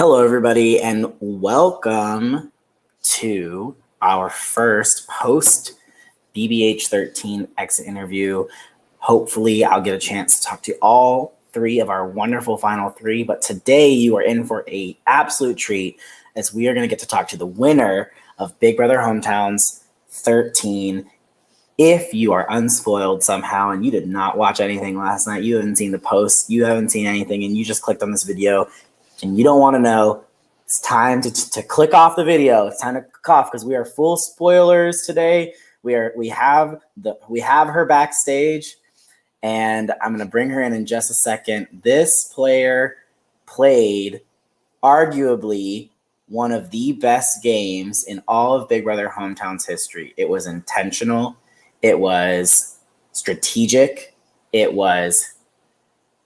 Hello, everybody, and welcome to our first post BBH 13 exit interview. Hopefully, I'll get a chance to talk to all three of our wonderful final three. But today, you are in for an absolute treat as we are going to get to talk to the winner of Big Brother Hometowns 13. If you are unspoiled somehow and you did not watch anything last night, you haven't seen the post, you haven't seen anything, and you just clicked on this video and you don't want to know, it's time to click off the video. It's time to click off because we are full spoilers today. We have her backstage, and I'm gonna bring her in just a second. This player played arguably one of the best games in all of Big Brother Hometowns history. It was intentional. It was strategic. It was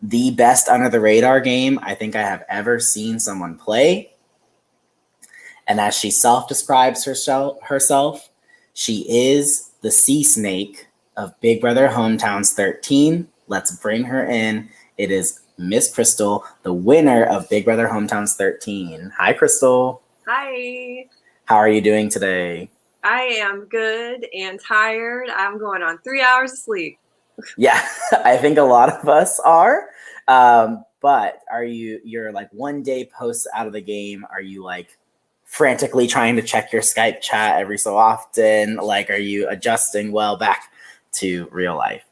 the best under the radar game I think I have ever seen someone play. And as she self-describes herself, she is the sea snake of Big Brother Hometowns 13. Let's bring her in. It is Miss Crystal, the winner of Big Brother Hometowns 13. Hi, Crystal. Hi. How are you doing today? I am good and tired. I'm going on 3 hours of sleep. Yeah, I think a lot of us are. But you're like one day post out of the game, are you like frantically trying to check your Skype chat every so often? Like, are you adjusting well back to real life?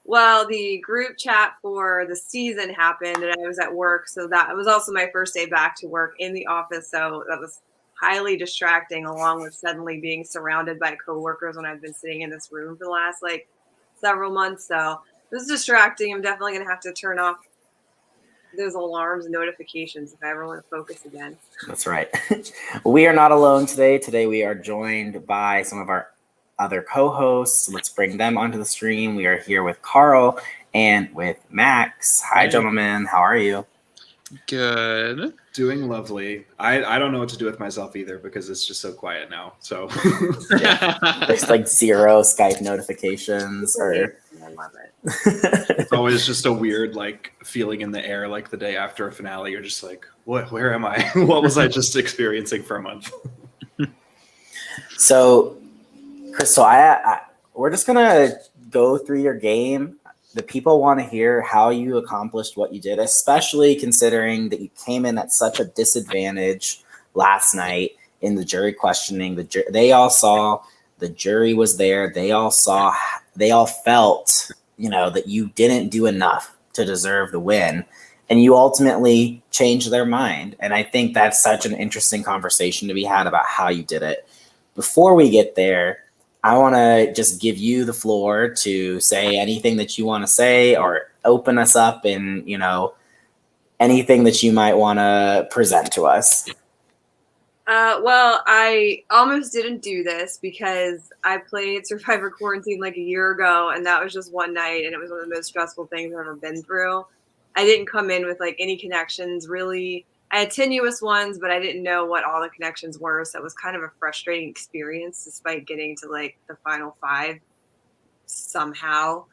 Well, the group chat for the season happened and I was at work. So that was also my first day back to work in the office. So that was highly distracting, along with suddenly being surrounded by coworkers when I've been sitting in this room for the last several months. So it was distracting. I'm definitely going to have to turn off those alarms and notifications if I ever want to focus again. That's right. We are not alone today. Today we are joined by some of our other co-hosts. Let's bring them onto the stream. We are here with Carl and with Max. Hi, gentlemen. How are you? Good. Doing lovely. I don't know what to do with myself either because it's just so quiet now. So there's like zero Skype notifications or I love it. It's always just a weird feeling in the air, like the day after a finale. You're just like, what? Where am I? What was I just experiencing for a month? So, Crystal, we're just gonna go through your game. The people want to hear how you accomplished what you did, especially considering that you came in at such a disadvantage last night in the jury questioning. They all saw the jury was there. They all felt, that you didn't do enough to deserve the win. And you ultimately changed their mind. And I think that's such an interesting conversation to be had about how you did it. Before we get there, I want to just give you the floor to say anything that you want to say or open us up in, anything that you might want to present to us. Well, I almost didn't do this because I played Survivor Quarantine a year ago, and that was just one night, and it was one of the most stressful things I've ever been through. I didn't come in with any connections, really. I had tenuous ones, but I didn't know what all the connections were, so it was kind of a frustrating experience despite getting to the final five somehow.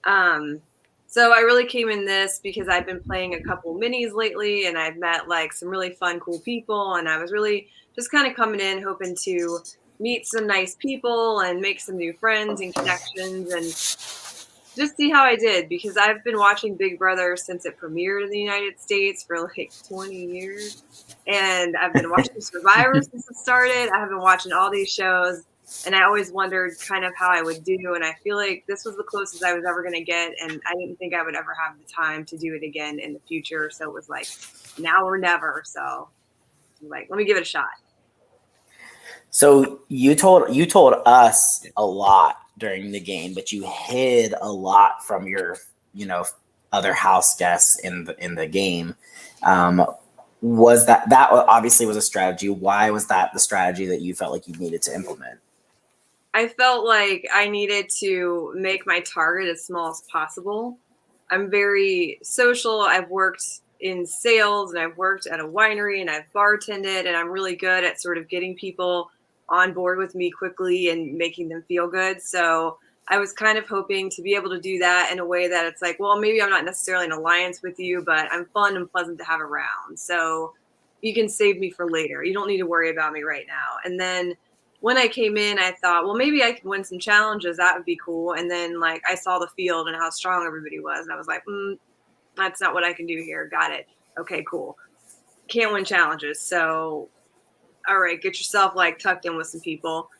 So I really came in this because I've been playing a couple minis lately, and I've met some really fun, cool people, and I was really just kind of coming in hoping to meet some nice people and make some new friends and connections and just see how I did, because I've been watching Big Brother since it premiered in the United States for 20 years. And I've been watching Survivor since it started. I have been watching all these shows, and I always wondered kind of how I would do. And I feel like this was the closest I was ever going to get. And I didn't think I would ever have the time to do it again in the future. So it was now or never. So let me give it a shot. So you told us a lot during the game, but you hid a lot from your, other house guests in the game. Was that obviously was a strategy? Why was that the strategy that you felt like you needed to implement? I felt like I needed to make my target as small as possible. I'm very social. I've worked in sales and I've worked at a winery and I've bartended, and I'm really good at sort of getting people on board with me quickly and making them feel good. So I was kind of hoping to be able to do that in a way that it's well, maybe I'm not necessarily in alliance with you, but I'm fun and pleasant to have around. So, you can save me for later. You don't need to worry about me right now. And then when I came in, I thought, well, maybe I can win some challenges. That would be cool. And then like I saw the field and how strong everybody was, and I was like, that's not what I can do here. Got it. Okay, cool. Can't win challenges. So, all right, get yourself like tucked in with some people.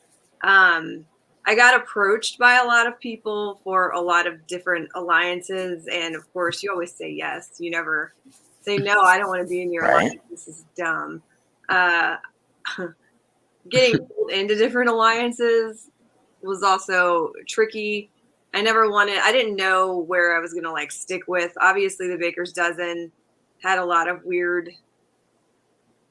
I got approached by a lot of people for a lot of different alliances. And of course, you always say yes. You never say, no, I don't want to be in your alliance. This is dumb. Getting pulled into different alliances was also tricky. I didn't know where I was going to like stick with. Obviously, the Baker's Dozen had a lot of weird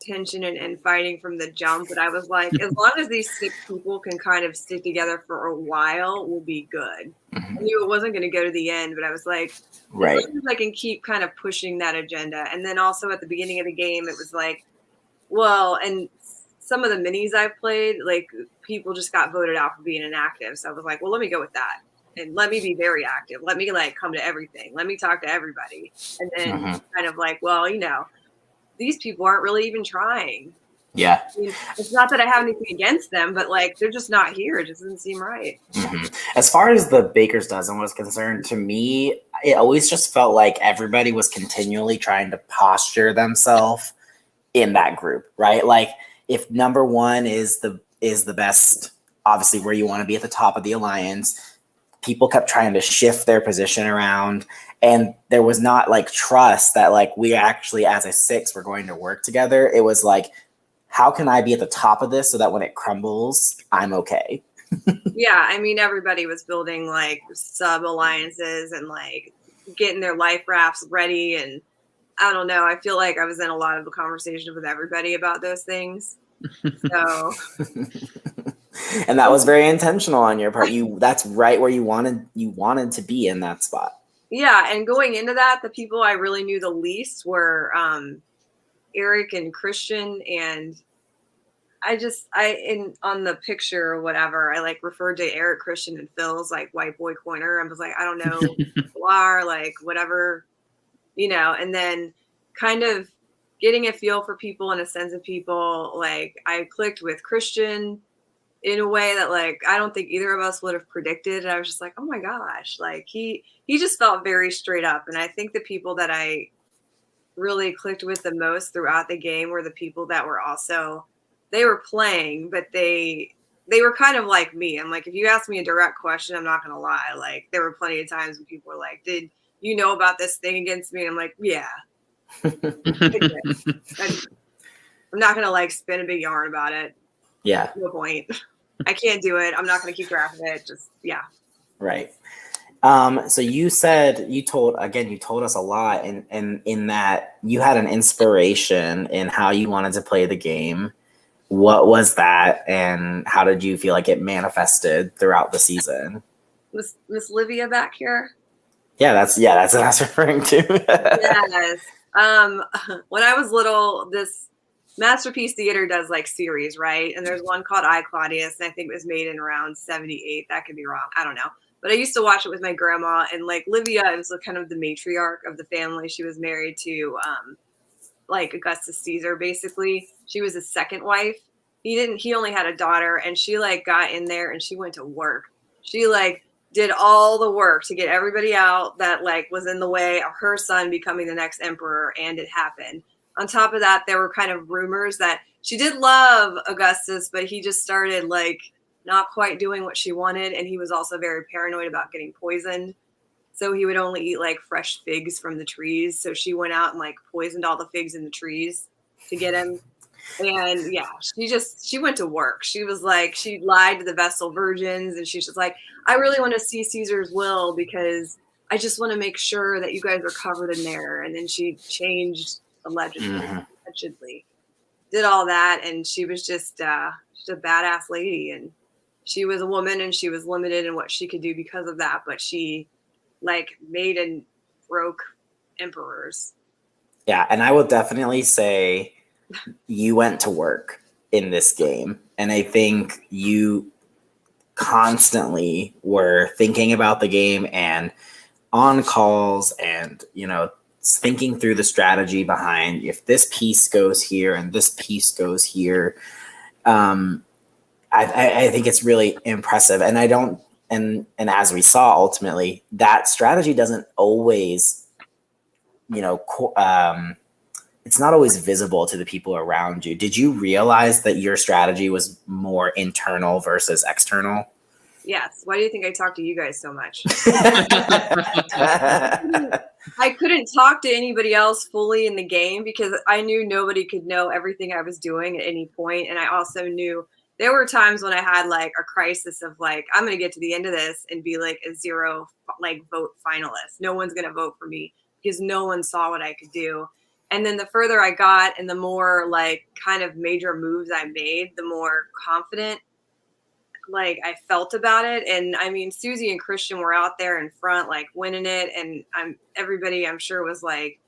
tension and fighting from the jump, but I was like, as long as these 6 people can kind of stick together for a while, we'll be good. I knew it wasn't going to go to the end, but I was like, right, as long as I can keep kind of pushing that agenda. And then also at the beginning of the game, it was like, well, and some of the minis I've played, like people just got voted out for being inactive. So I was like, well, let me go with that. And let me be very active. Let me like come to everything. Let me talk to everybody. And then kind of like, well, these people aren't really even trying. Yeah. I mean, it's not that I have anything against them, but like they're just not here. It just doesn't seem right. As far as the Baker's Dozen was concerned, to me, it always just felt like everybody was continually trying to posture themselves in that group, right? Like if number 1 is the best, obviously where you want to be at the top of the alliance, people kept trying to shift their position around, and there was not like trust that like we actually as a 6 were going to work together. It was like, how can I be at the top of this so that when it crumbles, I'm okay? Yeah, I mean, everybody was building like sub alliances and like getting their life rafts ready, and I don't know. I feel like I was in a lot of the conversation with everybody about those things. So, and that was very intentional on your part. That's right where you wanted to be in that spot. Yeah, and going into that, the people I really knew the least were Eric and Christian, and on the picture or whatever, I like referred to Eric, Christian, and Phil's like white boy corner. I was like, I don't know who people are, like whatever, and then kind of getting a feel for people and a sense of people. Like I clicked with Christian in a way that like I don't think either of us would have predicted. And I was just like, oh my gosh, like he just felt very straight up. And I think the people that I really clicked with the most throughout the game were the people that were also, they were playing, but they were kind of like me. I'm like, if you ask me a direct question, I'm not gonna lie. Like there were plenty of times when people were like, did you know about this thing against me? And I'm like, yeah. I'm not gonna like spin a big yarn about it. Yeah. No point. I can't do it. I'm not gonna keep track of it. Just Right. So you told us a lot in that you had an inspiration in how you wanted to play the game. What was that, and how did you feel like it manifested throughout the season? Miss Livia back here. Yeah, that's what I was referring to. Yes. When I was little, this Masterpiece Theater does like series, right? And there's one called I, Claudius, and I think it was made in around 78. That could be wrong. I don't know. But I used to watch it with my grandma, and like Livia was kind of the matriarch of the family. She was married to like Augustus Caesar, basically. She was his second wife. He only had a daughter, and she like got in there and she went to work. She like did all the work to get everybody out that like was in the way of her son becoming the next emperor, and it happened. On top of that, there were kind of rumors that she did love Augustus, but he just started like not quite doing what she wanted, and he was also very paranoid about getting poisoned. So he would only eat like fresh figs from the trees. So she went out and like poisoned all the figs in the trees to get him. And yeah, she went to work. She was like, she lied to the Vestal virgins, and she's just like, I really want to see Caesar's will because I just want to make sure that you guys are covered in there. And then she changed allegedly did all that, and she was just a badass lady, and she was a woman, and she was limited in what she could do because of that, but she like made and broke emperors. Yeah, and I will definitely say you went to work in this game, and I think you constantly were thinking about the game and on calls and thinking through the strategy behind if this piece goes here and this piece goes here. I think it's really impressive. And I don't, and as we saw, ultimately, that strategy doesn't always, it's not always visible to the people around you. Did you realize that your strategy was more internal versus external? Yes. Why do you think I talk to you guys so much? I couldn't talk to anybody else fully in the game because I knew nobody could know everything I was doing at any point. And I also knew there were times when I had like a crisis of like, I'm going to get to the end of this and be like a 0 like vote finalist. No one's going to vote for me because no one saw what I could do. And then the further I got and the more like kind of major moves I made, the more confident like I felt about it. And I mean, Susie and Christian were out there in front, like winning it. And everybody I'm sure was like,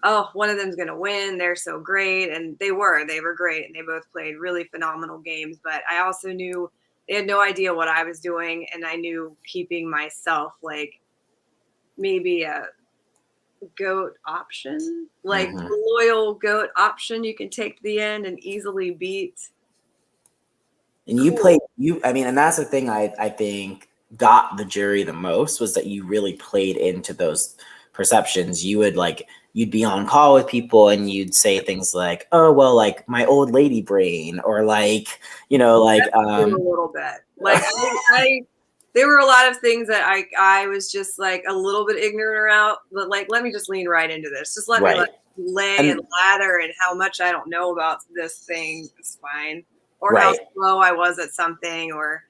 oh, one of them's going to win. They're so great. And they were great. And they both played really phenomenal games. But I also knew they had no idea what I was doing. And I knew keeping myself like maybe a goat option, like the loyal goat option you can take to the end and easily beat. And you played, and that's the thing I think got the jury the most was that you really played into those perceptions. You'd be on call with people and you'd say things like, oh, well, like my old lady brain, or like, a little bit. Like there were a lot of things that I was just like a little bit ignorant about, but like, let me just lean right into this. Just let me like lay and lather and how much I don't know about this thing is fine. Or how slow I was at something, or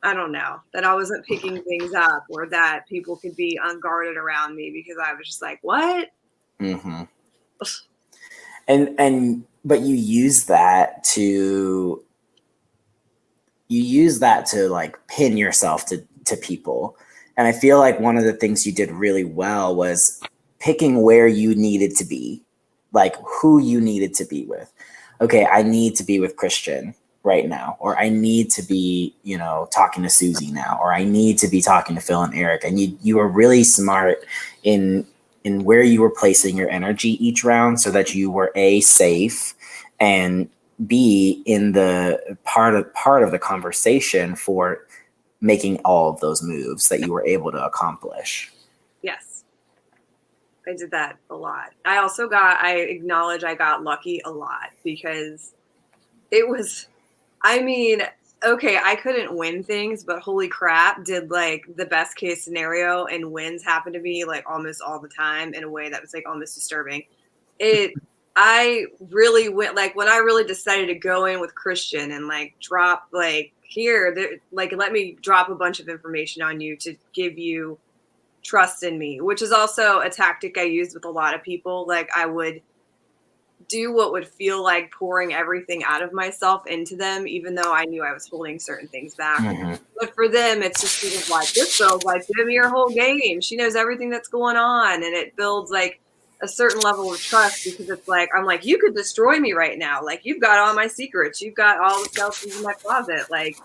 I don't know, that I wasn't picking things up, or that people could be unguarded around me because I was just like, what? Mm-hmm. But you use that to like pin yourself to people. And I feel like one of the things you did really well was picking where you needed to be, like who you needed to be with. Okay, I need to be with Christian right now, or I need to be, talking to Susie now, or I need to be talking to Phil and Eric. And you were really smart in where you were placing your energy each round so that you were A, safe, and B, in the part of the conversation for making all of those moves that you were able to accomplish. Yes. I did that a lot. I acknowledge I got lucky a lot because it was, okay, I couldn't win things, but holy crap, did like the best case scenario and wins happen to me like almost all the time in a way that was like almost disturbing. I really went, like when I really decided to go in with Christian and like drop like let me drop a bunch of information on you to give you trust in me, which is also a tactic I used with a lot of people. Like I would do what would feel like pouring everything out of myself into them, even though I knew I was holding certain things back. Mm-hmm. But for them, it's just sort of like, this girl's like, give me your whole game. She knows everything that's going on. And it builds like a certain level of trust because it's like, I'm like, you could destroy me right now. Like you've got all my secrets. You've got all the skeletons in my closet. Like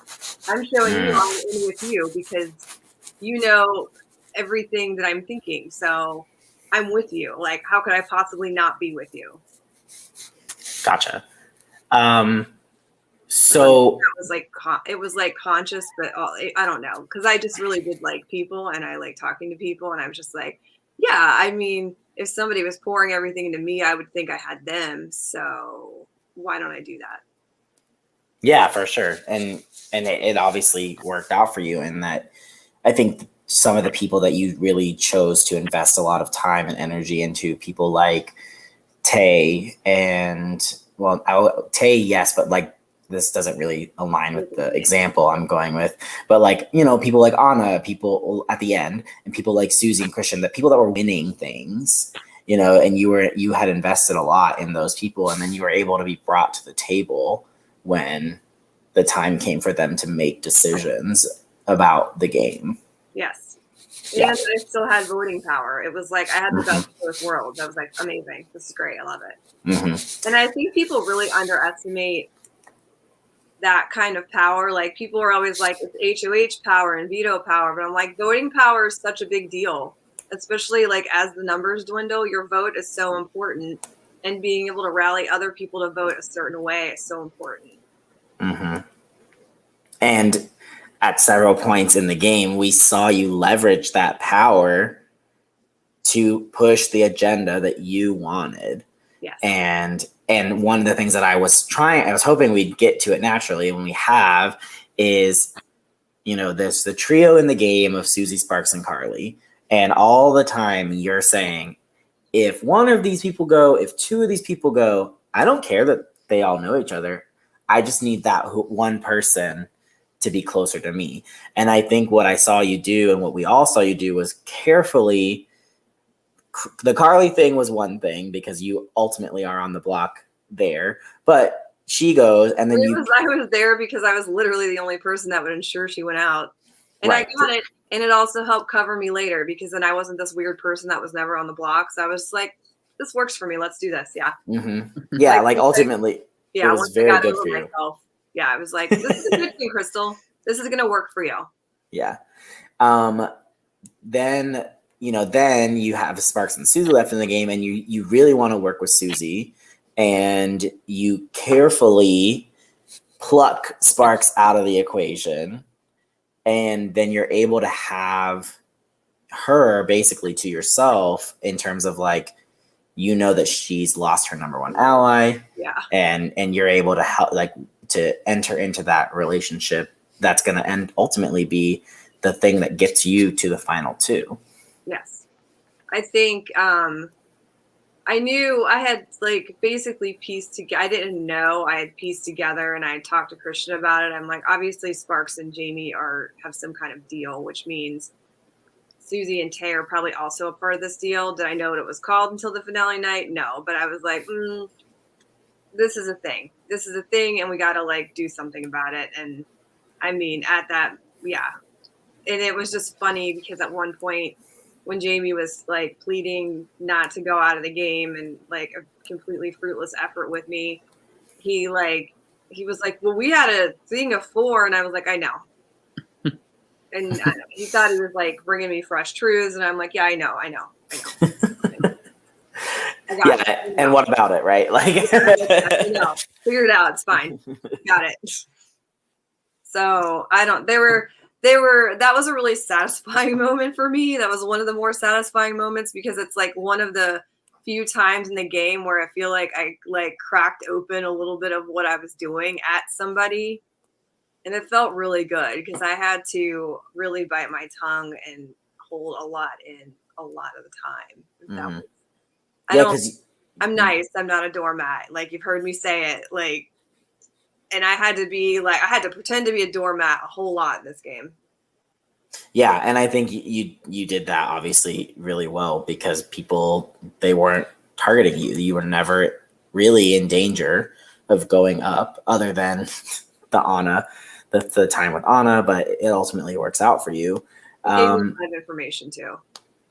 I'm showing you I'm in with you because you know everything that I'm thinking. So I'm with you. Like, how could I possibly not be with you? Gotcha. So it was like conscious, but I don't know, because I just really did like people and I like talking to people, and I was just like, yeah, I mean, if somebody was pouring everything into me, I would think I had them. So why don't I do that? Yeah, for sure. And it obviously worked out for you in that. I think some of the people that you really chose to invest a lot of time and energy into, people like Tay and Tay, yes, but like this doesn't really align with the example I'm going with. But like, people like Anna, people at the end, and people like Susie and Christian, that people that were winning things, and you had invested a lot in those people, and then you were able to be brought to the table when the time came for them to make decisions about the game. Yes. And I still had voting power. It was like I had the best of both worlds. I was like, amazing. This is great. I love it. Mm-hmm. And I think people really underestimate that kind of power. Like people are always like, it's HOH power and veto power. But I'm like, voting power is such a big deal. especially like as the numbers dwindle, your vote is so important, and being able to rally other people to vote a certain way is so important. Mm-hmm. And at several points in the game, we saw you leverage that power to push the agenda that you wanted. Yes. And one of the things that I was hoping we'd get to it naturally when we have is, there's the trio in the game of Susie, Sparks, and Carly. And all the time you're saying, if one of these people go, if two of these people go, I don't care that they all know each other. I just need that one person to be closer to me. And I think what I saw you do and what we all saw you do was carefully. The Carly thing was one thing because you ultimately are on the block there, but she goes and then I was there because I was literally the only person that would ensure she went out. And right. I got it. And it also helped cover me later because then I wasn't this weird person that was never on the block. So I was like, this works for me. Let's do this. Yeah. Mm-hmm. Yeah. like ultimately, yeah, it was very good for you. Yeah. I was like, this is a good thing, Crystal. This is going to work for you. Yeah. Then you have Sparks and Susie left in the game, and you really want to work with Susie, and you carefully pluck Sparks out of the equation, and then you're able to have her basically to yourself in terms of like, that she's lost her number one ally. Yeah. And you're able to help, like, to enter into that relationship that's going to ultimately be the thing that gets you to the final two. Yes. I think I knew I had like basically pieced together. I didn't know I had pieced together, and I talked to Christian about it. I'm like, obviously Sparks and Jamie have some kind of deal, which means Susie and Tay are probably also a part of this deal. Did I know what it was called until the finale night? No, but I was like, this is a thing. This is a thing, and we got to like do something about it. And I mean, at that, yeah. And it was just funny because at one point when Jamie was like pleading not to go out of the game and like a completely fruitless effort with me, he was like, well, we had a thing of 4. And I was like, I know. And he thought he was like bringing me fresh truths. And I'm like, yeah, I know. And what about it, right? Like, I know. Figure it out. It's fine. Got it. So that was a really satisfying moment for me. That was one of the more satisfying moments because it's like one of the few times in the game where I feel like I like cracked open a little bit of what I was doing at somebody. And it felt really good because I had to really bite my tongue and hold a lot in a lot of the time. I'm nice. I'm not a doormat. Like you've heard me say it. Like, and I had to pretend to be a doormat a whole lot in this game. Yeah, and I think you did that obviously really well because people, they weren't targeting you. You were never really in danger of going up other than the time with Anna, but it ultimately works out for you. It gave me a lot of information too.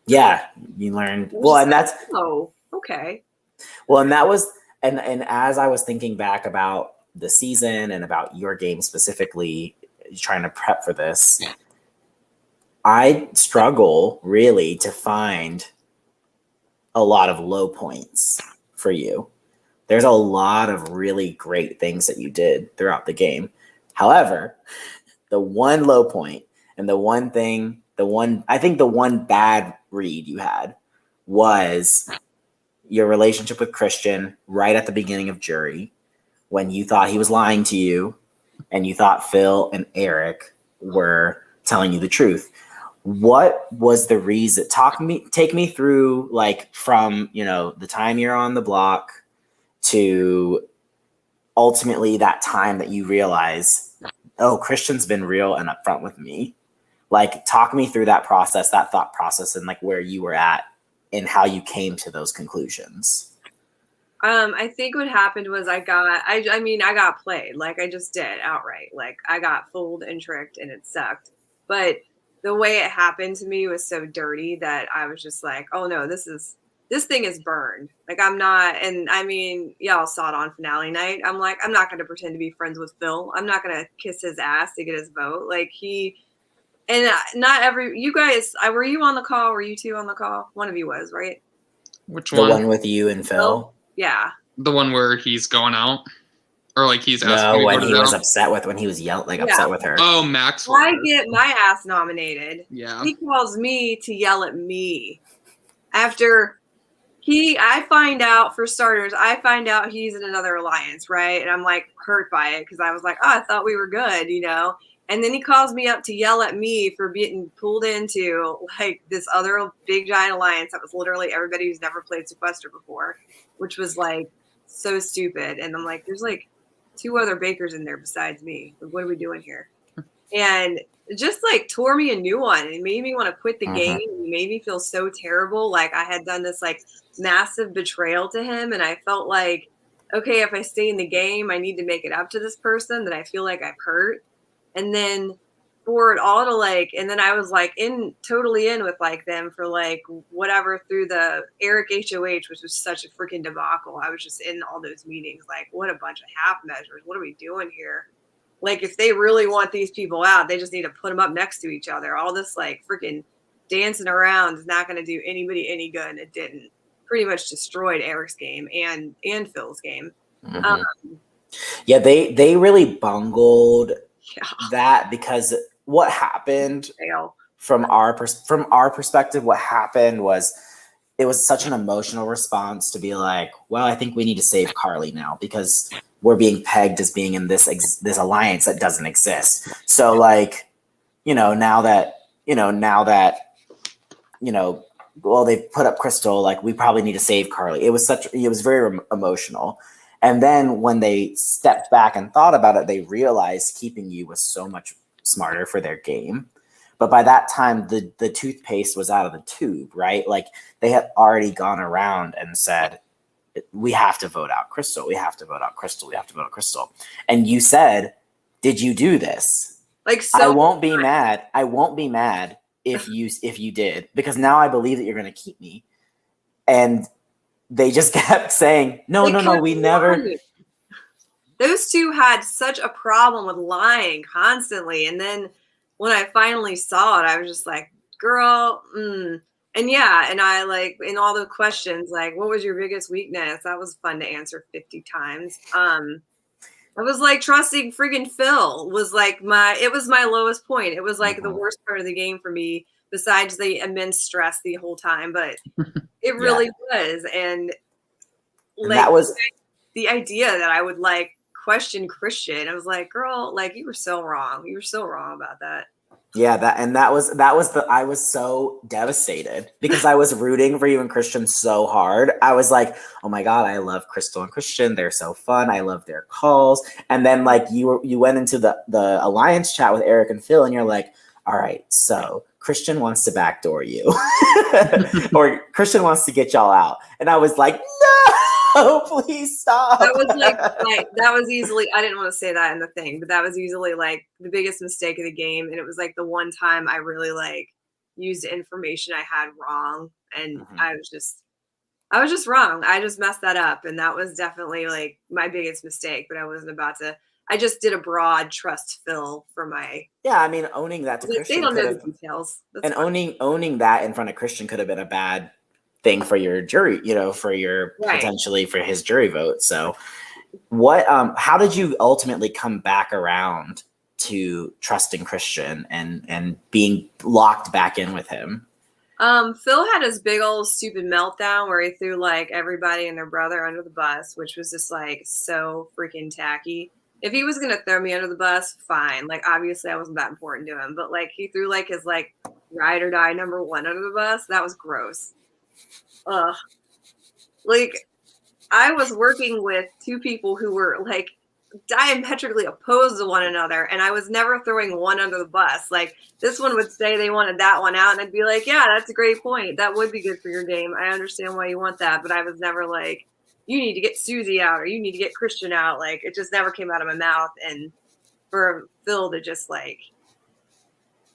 Yeah, you learned well, and that's okay. Well, and that was and as I was thinking back about the season and about your game specifically, trying to prep for this, I struggle really to find a lot of low points for you. There's a lot of really great things that you did throughout the game. However, the one low point and the one bad read you had was your relationship with Christian right at the beginning of Jury, when you thought he was lying to you and you thought Phil and Eric were telling you the truth. What was the reason? Take me through, like, from, the time you're on the block to ultimately that time that you realize, oh, Christian's been real and upfront with me. Like, talk me through that process, that thought process, and like where you were at and how you came to those conclusions. I think what happened was I got played. Like I just did outright. Like I got fooled and tricked and it sucked. But the way it happened to me was so dirty that I was just like, oh no, this thing is burned. Like I'm not, and I mean, y'all saw it on finale night. I'm like, I'm not going to pretend to be friends with Phil. I'm not going to kiss his ass to get his vote. Like And not every, you guys, were you on the call? Were you two on the call? One of you was, right? Which The one? one with you and Phil? Yeah. The one where he's going out? Or like he's asking No, to when go he was out? upset with, when he was yelled, Yeah. upset with her. Oh, Max. I get my ass nominated. Yeah. He calls me to yell at me after I find out, for starters, he's in another alliance, right? And I'm like hurt by it because I was like, oh, I thought we were good, you know? And then he calls me up to yell at me for being pulled into like this other big giant alliance that was literally everybody who's never played Sequester before, which was like so stupid. And I'm like, there's like 2 other bakers in there besides me. Like, what are we doing here? And it just like tore me a new one. It made me want to quit the game. It made me feel so terrible. Like I had done this like massive betrayal to him. And I felt like, okay, if I stay in the game, I need to make it up to this person that I feel like I've hurt. And then for it all to like, and then I was like totally in with like them for like whatever through the Eric HOH, which was such a freaking debacle. I was just in all those meetings, like what a bunch of half measures. What are we doing here? Like, if they really want these people out, they just need to put them up next to each other. All this, like, freaking dancing around is not going to do anybody any good. And it didn't. Pretty much destroyed Eric's game and Phil's game. Yeah, they really bungled Yeah. that, because what happened Fail. from our perspective, what happened was it was such an emotional response to be like, well, I think we need to save Carly now because we're being pegged as being in this alliance that doesn't exist. So like, now that well, they've put up Crystal, like we probably need to save Carly. It was very emotional. And then when they stepped back and thought about it, they realized keeping you was so much smarter for their game. But by that time, the toothpaste was out of the tube, right? Like they had already gone around and said, we have to vote out Crystal. We have to vote out Crystal. We have to vote out Crystal. And you said, did you do this? Like, so I won't be mad. I won't be mad if you did, because now I believe that you're going to keep me. And they just kept saying, no, we never. Those two had such a problem with lying constantly. And then when I finally saw it, I was just like, girl, And yeah, and I like in all the questions, like, what was your biggest weakness? That was fun to answer 50 times. I was like trusting friggin' Phil was like it was my lowest point. It was like the worst part of the game for me, besides the immense stress the whole time. But it really was. And like that was the idea that I would like question Christian. I was like, girl, like you were so wrong. You were so wrong about that. Yeah, I was so devastated because I was rooting for you and Christian so hard. I was like, oh my God, I love Crystal and Christian. They're so fun. I love their calls. And then like you went into the alliance chat with Eric and Phil and you're like, all right, so Christian wants to backdoor you or Christian wants to get y'all out. And I was like, no, please stop. That was like that was easily, I didn't want to say that in the thing, but that was easily like the biggest mistake of the game. And it was like the one time I really like used information I had wrong. And I was just wrong. I just messed that up. And that was definitely like my biggest mistake, but I just did a broad trust Phil for my. Yeah, I mean, owning that to Christian. They don't know the details. And owning that in front of Christian could have been a bad thing for your jury, for your potentially for his jury vote. So how did you ultimately come back around to trusting Christian and being locked back in with him? Phil had his big old stupid meltdown where he threw like everybody and their brother under the bus, which was just like so freaking tacky. If he was going to throw me under the bus, fine. Like, obviously I wasn't that important to him, but like he threw like his like ride or die number 1 under the bus. That was gross. Like I was working with 2 people who were like diametrically opposed to one another, and I was never throwing one under the bus. Like this one would say they wanted that one out, and I'd be like, yeah, that's a great point. That would be good for your game. I understand why you want that, but I was never like, you need to get Susie out or you need to get Christian out. Like it just never came out of my mouth. And for Phil to just like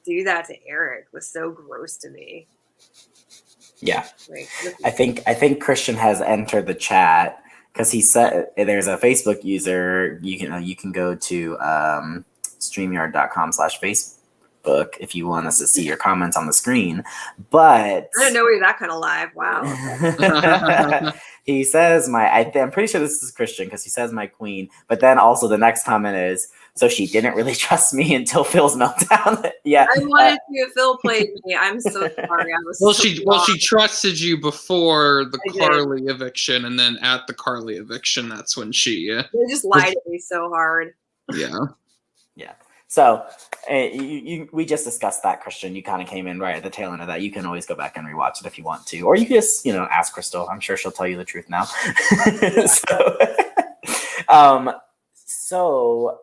do that to Eric was so gross to me. Yeah, I think Christian has entered the chat because he said there's a Facebook user. You can go to StreamYard.com/Facebook Facebook if you want us to see your comments on the screen. But I didn't know we were that kind of live. Wow. he says I'm pretty sure this is Christian because he says my queen. But then also the next comment is, so she didn't really trust me until Phil's meltdown. Yeah. I wanted to. Phil played me. I'm so sorry. I was she trusted you before the I did. Carly eviction, and then at the Carly eviction, that's when she They just lied to me so hard. yeah. So we just discussed that, Christian. You kind of came in right at the tail end of that. You can always go back and rewatch it if you want to, or you can just ask Crystal. I'm sure she'll tell you the truth now. So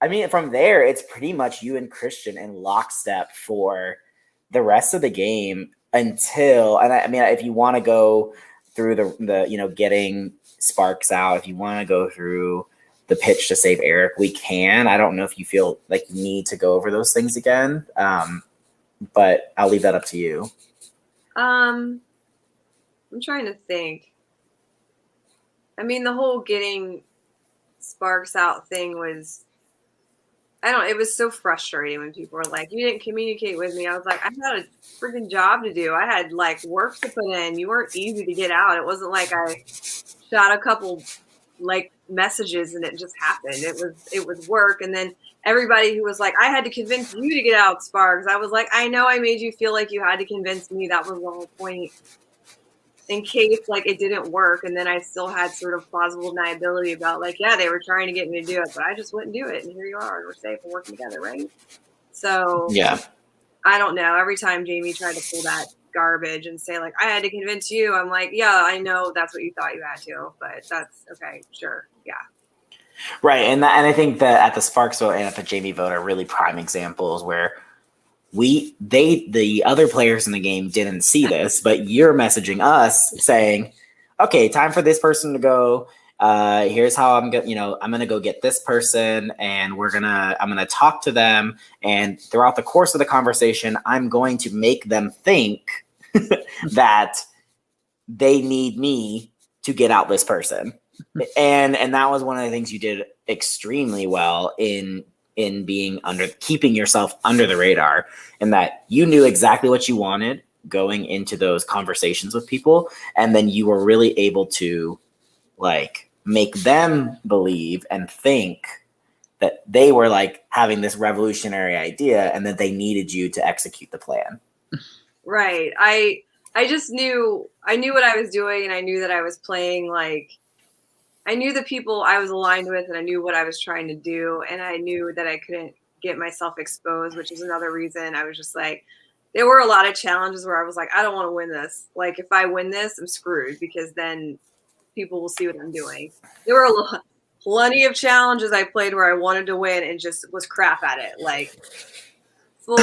I mean, from there, it's pretty much you and Christian in lockstep for the rest of the game until, and I mean, if you want to go through the getting Sparks out, if you want to go through the pitch to save Eric, we can. I don't know if you feel like you need to go over those things again, but I'll leave that up to you. I'm trying to think. I mean, the whole getting Sparks out thing was, it was so frustrating when people were like, you didn't communicate with me. I was like, I had a freaking job to do. I had like work to put in. You weren't easy to get out. It wasn't like I shot a couple like messages and it just happened. It was work. And then everybody who was like, I had to convince you to get out, Sparks. I was like, I know I made you feel like you had to convince me. That was the whole point. In case like it didn't work, and then I still had sort of plausible deniability about like, yeah, they were trying to get me to do it, but I just wouldn't do it, and here you are, we're safe and working together, right? So Yeah, I don't know. Every time Jamie tried to pull that garbage and say like, I had to convince you, I'm like, yeah, I know that's what you thought you had to, but that's okay, sure, yeah. right. And I think that at the Sparks vote and at the Jamie vote are really prime examples where the other players in the game didn't see this, but you're messaging us saying, okay, time for this person to go. Here's how I'm gonna go get this person, and I'm gonna talk to them, and throughout the course of the conversation, I'm going to make them think that they need me to get out this person. And that was one of the things you did extremely well in keeping yourself under the radar, and that you knew exactly what you wanted going into those conversations with people. And then you were really able to like make them believe and think that they were like having this revolutionary idea and that they needed you to execute the plan. Right. I just knew what I was doing, and I knew that I was playing like, I knew the people I was aligned with, and I knew what I was trying to do, and I knew that I couldn't get myself exposed, which is another reason I was just like, there were a lot of challenges where I was like, I don't want to win this. Like, if I win this, I'm screwed, because then people will see what I'm doing. There were plenty of challenges I played where I wanted to win and just was crap at it. Like, full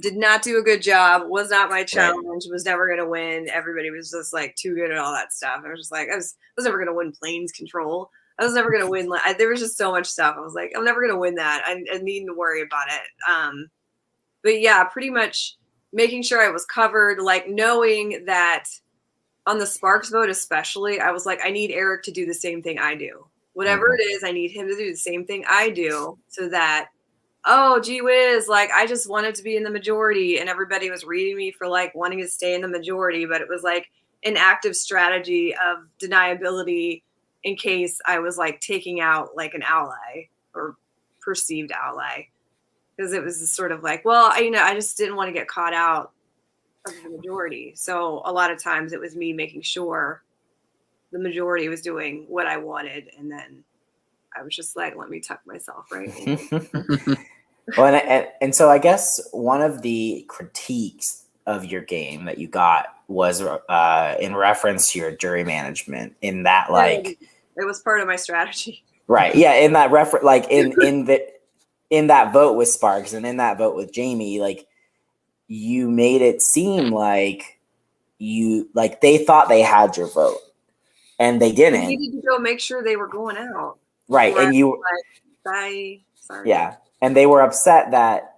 did not do a good job, was not my challenge, was never going to win. Everybody was just like too good at all that stuff. I was just like, I was never going to win planes control. I was never going to win. There was just so much stuff. I was like, I'm never going to win that. I needn't to worry about it. But yeah, pretty much making sure I was covered, like knowing that on the Sparks vote, especially, I was like, I need Eric to do the same thing I do. Whatever it is, I need him to do the same thing I do, so that, oh, gee whiz, like I just wanted to be in the majority, and everybody was reading me for like wanting to stay in the majority, but it was like an active strategy of deniability in case I was like taking out like an ally or perceived ally, because it was sort of like, well, I just didn't want to get caught out of the majority. So a lot of times it was me making sure the majority was doing what I wanted, and then I was just like, let me tuck myself right in. Well, and so I guess one of the critiques of your game that you got was in reference to your jury management, in that like it was part of my strategy. Right. Yeah. In that reference, like in that vote with Sparks and in that vote with Jamie, like you made it seem like they thought they had your vote and they didn't. I needed to go make sure they were going out. Right. And you like, bye. Sorry. Yeah. And they were upset that,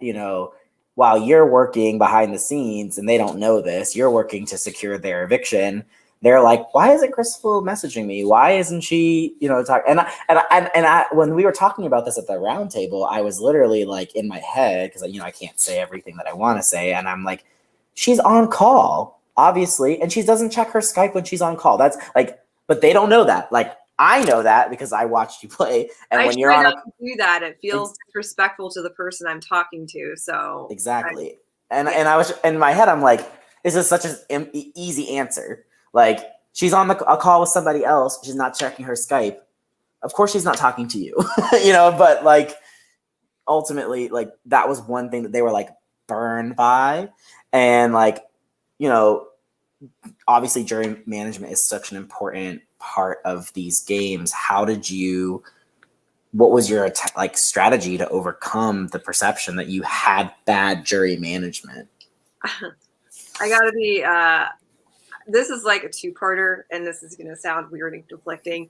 while you're working behind the scenes and they don't know this, you're working to secure their eviction. they're like, why isn't Crystal messaging me? Why isn't she, talking? And when we were talking about this at the round table, I was literally like in my head, because I can't say everything that I want to say, and I'm like, she's on call, obviously, and she doesn't check her Skype when she's on call. That's like, but they don't know that. Like, I know that because I watched you play, and when you're on not to do that, it feels disrespectful to the person I'm talking to. So exactly, and I was in my head, I'm like, this is such an easy answer. Like, she's on a call with somebody else. She's not checking her Skype. Of course, she's not talking to you, but like, ultimately, like, that was one thing that they were like burned by. And like, obviously jury management is such an important part of these games. What was your strategy to overcome the perception that you had bad jury management? I gotta be, this is like a two-parter, and this is gonna sound weird and conflicting.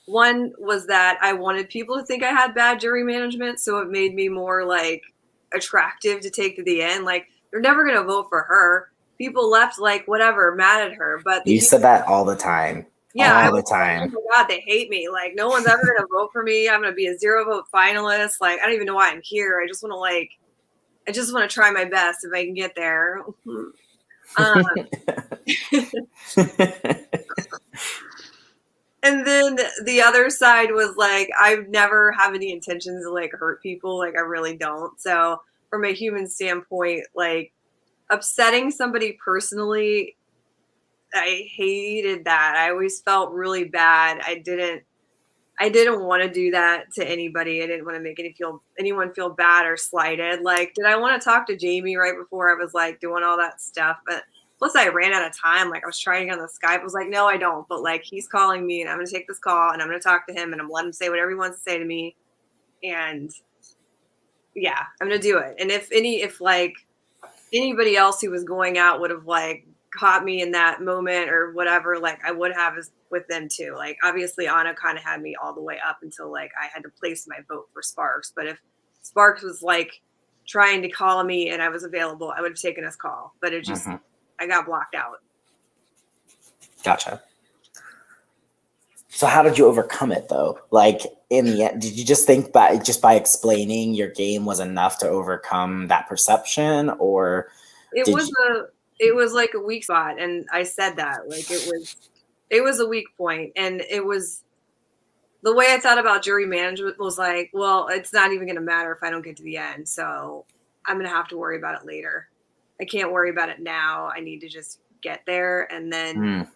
One was that I wanted people to think I had bad jury management, so it made me more like attractive to take to the end. Like, they're never gonna vote for her. People left like whatever, mad at her. But you said that all the time. Yeah, all the time. Like, oh my God, they hate me. Like, no one's ever gonna vote for me. I'm gonna be a 0 vote finalist. Like, I don't even know why I'm here. I just want to try my best if I can get there. And then the other side was like, I never have any intentions to like hurt people. Like, I really don't. So from a human standpoint, like, upsetting somebody personally, I hated that. I always felt really bad. I didn't want to do that to anybody. I didn't want to make anyone feel bad or slighted. Like, did I want to talk to Jamie right before I was like doing all that stuff? But plus I ran out of time. Like, I was trying to get on the Skype. I was like, no, I don't. But like, he's calling me and I'm going to take this call and I'm going to talk to him and I'm letting him say whatever he wants to say to me. And yeah, I'm going to do it. And if like anybody else who was going out would have like caught me in that moment or whatever, like I would have with them too. Like, obviously Anna kind of had me all the way up until like I had to place my vote for Sparks. But if Sparks was like trying to call me and I was available, I would have taken his call. But it just, I got blocked out. Gotcha. So how did you overcome it though? Like, in the end, did you just think by explaining your game was enough to overcome that perception, or it was like a weak spot? And I said that, like, it was a weak point. And it was the way I thought about jury management was like, well, it's not even going to matter if I don't get to the end. So I'm going to have to worry about it later. I can't worry about it now. I need to just get there. And then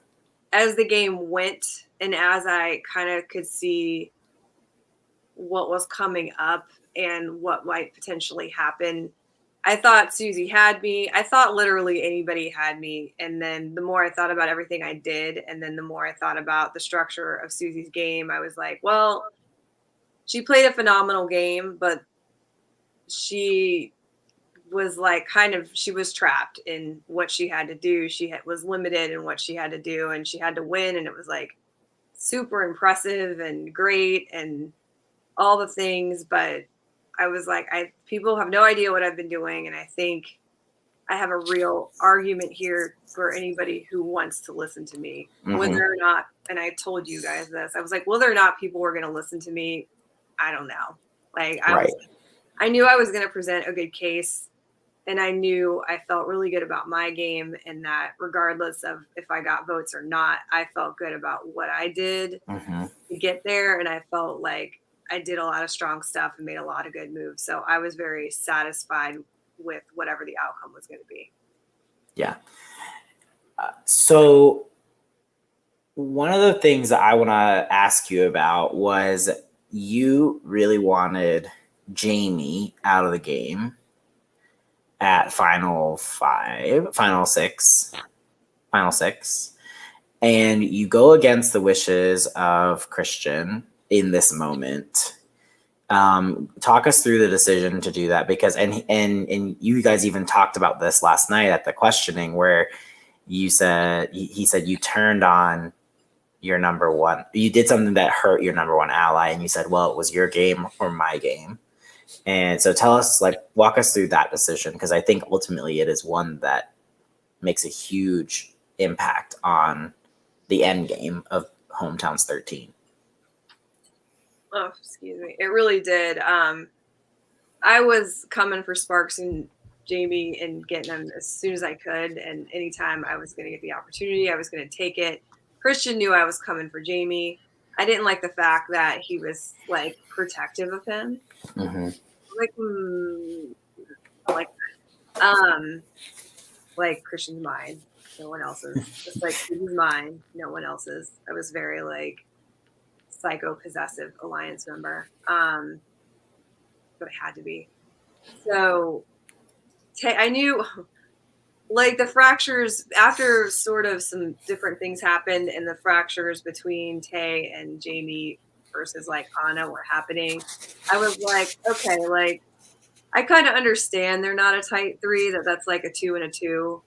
as the game went and as I kind of could see what was coming up and what might potentially happen, I thought Susie had me. I thought literally anybody had me. And then the more I thought about everything I did, and then the more I thought about the structure of Susie's game, I was like, well, she played a phenomenal game, but she was like she was trapped in what she had to do. She was limited in what she had to do, and she had to win. And it was like super impressive and great and all the things. But I was like, people have no idea what I've been doing. And I think I have a real argument here for anybody who wants to listen to me, whether or not, and I told you guys this, I was like, whether or not people were going to listen to me, I don't know. Like, I knew I was going to present a good case. And I knew I felt really good about my game, and that regardless of if I got votes or not, I felt good about what I did to get there. And I felt like I did a lot of strong stuff and made a lot of good moves. So I was very satisfied with whatever the outcome was going to be. Yeah. So one of the things that I want to ask you about was you really wanted Jamie out of the game at final six, and you go against the wishes of Christian in this moment. Talk us through the decision to do that, because and you guys even talked about this last night at the questioning, where you said he said you turned on your number one, you did something that hurt your number one ally, and you said, well, it was your game or my game. And so tell us, like, walk us through that decision, because I think ultimately it is one that makes a huge impact on the end game of Hometowns 13. Oh, excuse me. It really did. I was coming for Sparks and Jamie and getting them as soon as I could. And anytime I was going to get the opportunity, I was going to take it. Christian knew I was coming for Jamie. I didn't like the fact that he was like protective of him. Mm-hmm. Like, I like, like Christian's mine, no one else's. Just like he's mine, no one else's. I was very like psycho possessive alliance member. But I had to be. So I knew like the fractures after sort of some different things happened and the fractures between Tay and Jamie versus like Anna were happening. I was like, okay, like I kind of understand they're not a tight three, that's like a 2 and a 2.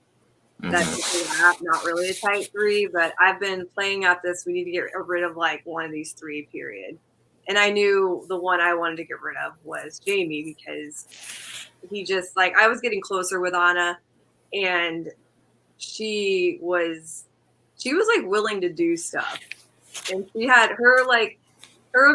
That's not really a tight three, but I've been playing out this. We need to get rid of like one of these three, period. And I knew the one I wanted to get rid of was Jamie because he just like I was getting closer with Anna, and she was like willing to do stuff, and she had her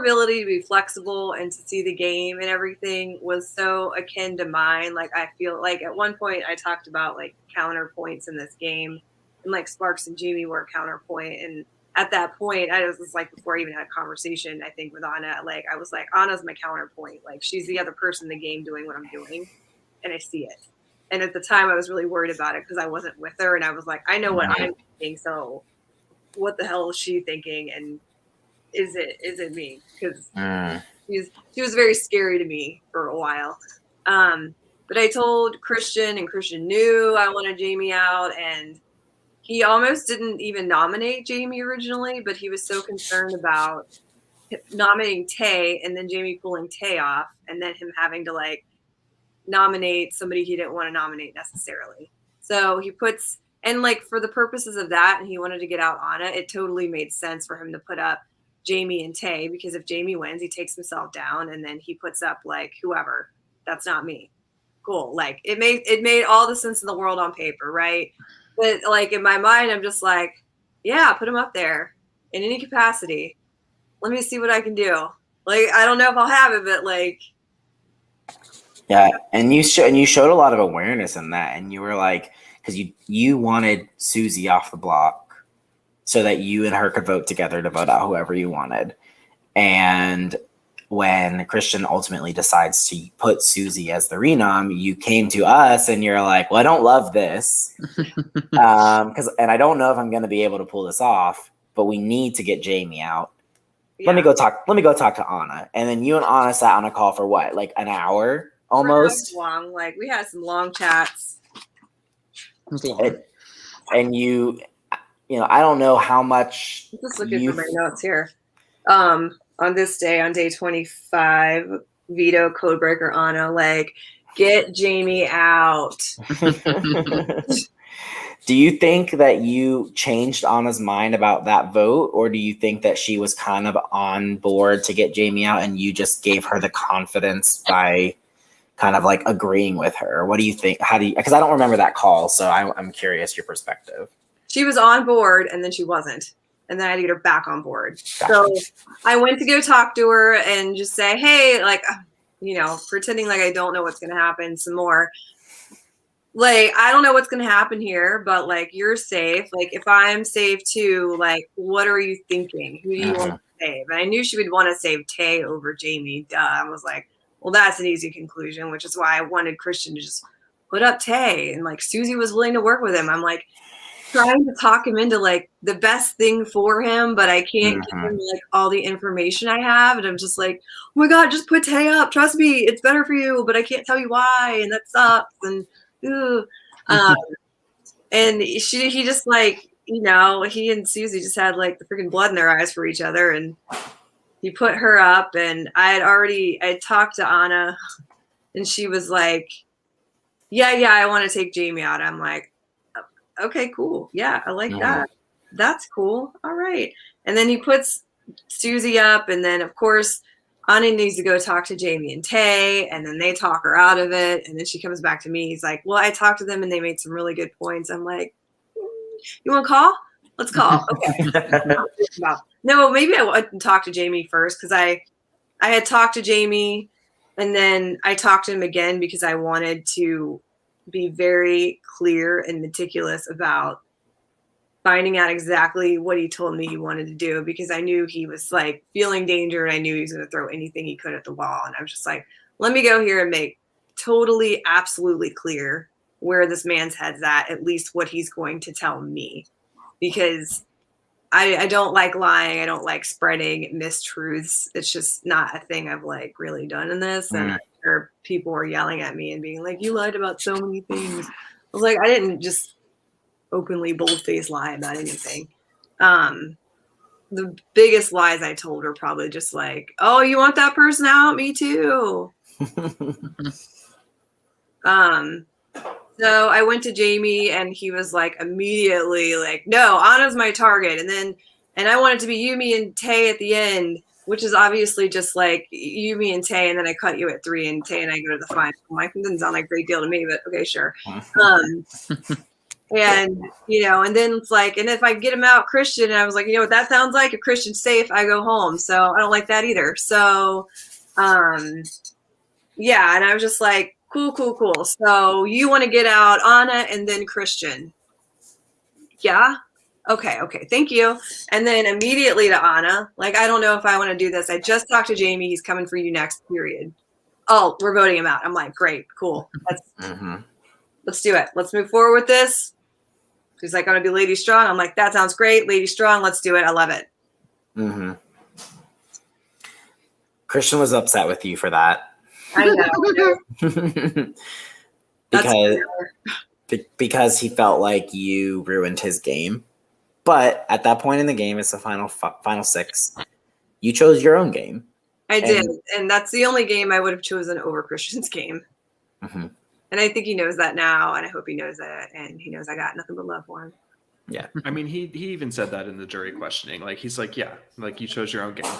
ability to be flexible and to see the game and everything was so akin to mine. Like I feel like at one point I talked about like counterpoints in this game, and like Sparks and Jamie were a counterpoint, and at that point, I was like, before I even had a conversation, I think with Anna, like, I was like, Anna's my counterpoint. Like, she's the other person in the game doing what I'm doing, and I see it. And at the time, I was really worried about it because I wasn't with her, and I was like, I know what I'm thinking, so what the hell is she thinking, and is it me? Because she was very scary to me for a while. But I told Christian, and Christian knew I wanted Jamie out, and he almost didn't even nominate Jamie originally, but he was so concerned about nominating Tay and then Jamie pulling Tay off and then him having to like nominate somebody he didn't want to nominate necessarily. So he puts, and like for the purposes of that, and he wanted to get out Anna, it totally made sense for him to put up Jamie and Tay, because if Jamie wins, he takes himself down and then he puts up like whoever. That's not me. Cool. Like it made all the sense in the world on paper, right? But like in my mind, I'm just like, yeah, put him up there in any capacity. Let me see what I can do. Like I don't know if I'll have it, but like, yeah. And you showed a lot of awareness in that, and you were like, because you wanted Susie off the block so that you and her could vote together to vote out whoever you wanted. And when Christian ultimately decides to put Susie as the renom, you came to us and you're like, well, I don't love this. And I don't know if I'm going to be able to pull this off, but we need to get Jamie out. Yeah. Let me go talk to Anna. And then you and Anna sat on a call for what? Like an hour almost? Long. Like we had some long chats. And you know, I don't know how much. Just looking for my notes here. On this day, on day 25, veto codebreaker Anna, like, get Jamie out. Do you think that you changed Anna's mind about that vote, or do you think that she was kind of on board to get Jamie out and you just gave her the confidence by kind of like agreeing with her? What do you think? Because I don't remember that call, so I'm curious your perspective. She was on board and then she wasn't. And then I had to get her back on board. Gotcha. So I went to go talk to her and just say, hey, like, you know, pretending like I don't know what's going to happen some more. Like, I don't know what's going to happen here, but like, you're safe. Like, if I'm safe too, like, what are you thinking? Who do you want to save? And I knew she would want to save Tay over Jamie. Duh. I was like, well, that's an easy conclusion, which is why I wanted Christian to just put up Tay. And like, Susie was willing to work with him. I'm like, trying to talk him into like the best thing for him, but I can't give him like all the information I have, and I'm just like, oh my god, just put Tay up, trust me, it's better for you, but I can't tell you why, and that sucks. And and he just like, you know, he and Susie just had like the freaking blood in their eyes for each other, and he put her up, and I talked to Anna, and she was like, yeah, I want to take Jamie out. I'm like, okay, cool. Yeah, I like that. That's cool. All right. And then he puts Susie up, and then of course Anna needs to go talk to Jamie and Tay, and then they talk her out of it, and then she comes back to me. He's like, well, I talked to them and they made some really good points. I'm like, you want to call? Let's call. Okay. No, maybe I went and talked to Jamie first because I had talked to Jamie and then I talked to him again because I wanted to be very clear and meticulous about finding out exactly what he told me he wanted to do because I knew he was like feeling danger and I knew he was going to throw anything he could at the wall. And I was just like, let me go here and make totally, absolutely clear where this man's head's at least what he's going to tell me. Because I don't like lying. I don't like spreading mistruths. It's just not a thing I've like really done in this. And I'm sure people were yelling at me and being like, you lied about so many things. I was like, I didn't just openly bold-faced lie about anything. The biggest lies I told were probably just like, oh, you want that person out? Me too. So I went to Jamie and he was like immediately like, no, Anna's my target. And I want it to be Yumi and Tay at the end, which is obviously just like Yumi and Tay. And then I cut you at 3 and Tay and I go to the final. Mike doesn't sound like a great deal to me, but okay, sure. And, you know, and then it's like, and if I get him out Christian, and I was like, you know what that sounds like? If Christian's safe, I go home. So I don't like that either. So, yeah. And I was just like, cool. So you want to get out Anna and then Christian. Yeah. Okay. Thank you. And then immediately to Anna, like, I don't know if I want to do this. I just talked to Jamie. He's coming for you next period. Oh, we're voting him out. I'm like, great, cool. Let's do it. Let's move forward with this. He's like, going to be Lady Strong. I'm like, that sounds great. Lady Strong. Let's do it. I love it. Mm-hmm. Christian was upset with you for that. I know. because he felt like you ruined his game. But at that point in the game, it's the final 6. You chose your own game. I did. And that's the only game I would have chosen over Christian's game. Mm-hmm. And I think he knows that now, and I hope he knows that, and he knows I got nothing but love for him. Yeah. I mean, he even said that in the jury questioning. Like, he's like, yeah, like, you chose your own game.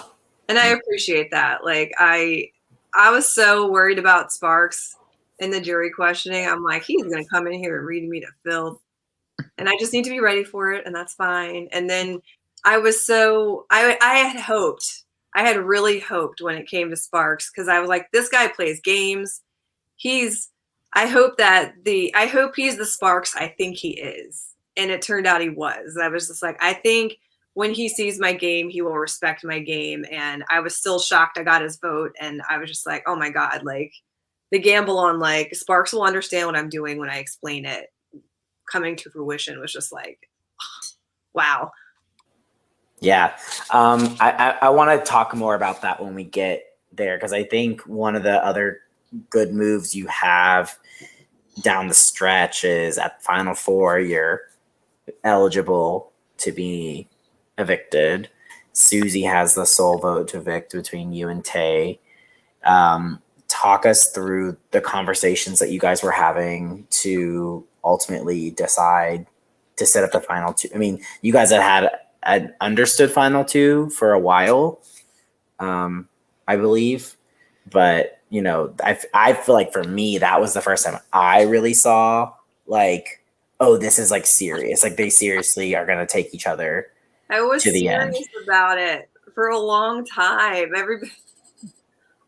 And I appreciate that. Like, I was so worried about Sparks in the jury questioning. I'm like, he's going to come in here and read me to filth. And I just need to be ready for it, and that's fine. And then I was so – I had hoped. I had really hoped when it came to Sparks because I was like, this guy plays games. I hope he's the Sparks I think he is. And it turned out he was. I was just like, I think when he sees my game, he will respect my game. And I was still shocked I got his vote. And I was just like, oh my God, like the gamble on like Sparks will understand what I'm doing when I explain it coming to fruition was just like, wow. Yeah. I want to talk more about that when we get there, because I think one of the other good moves you have down the stretch is at Final 4, you're eligible to be evicted. Susie has the sole vote to evict between you and Tay. Talk us through the conversations that you guys were having to ultimately decide to set up the final 2. I mean, you guys had understood final 2 for a while, I believe, but you know, I feel like for me, that was the first time I really saw like, oh, this is like serious. Like they seriously are going to take each other I was to the serious end. about it for a long time.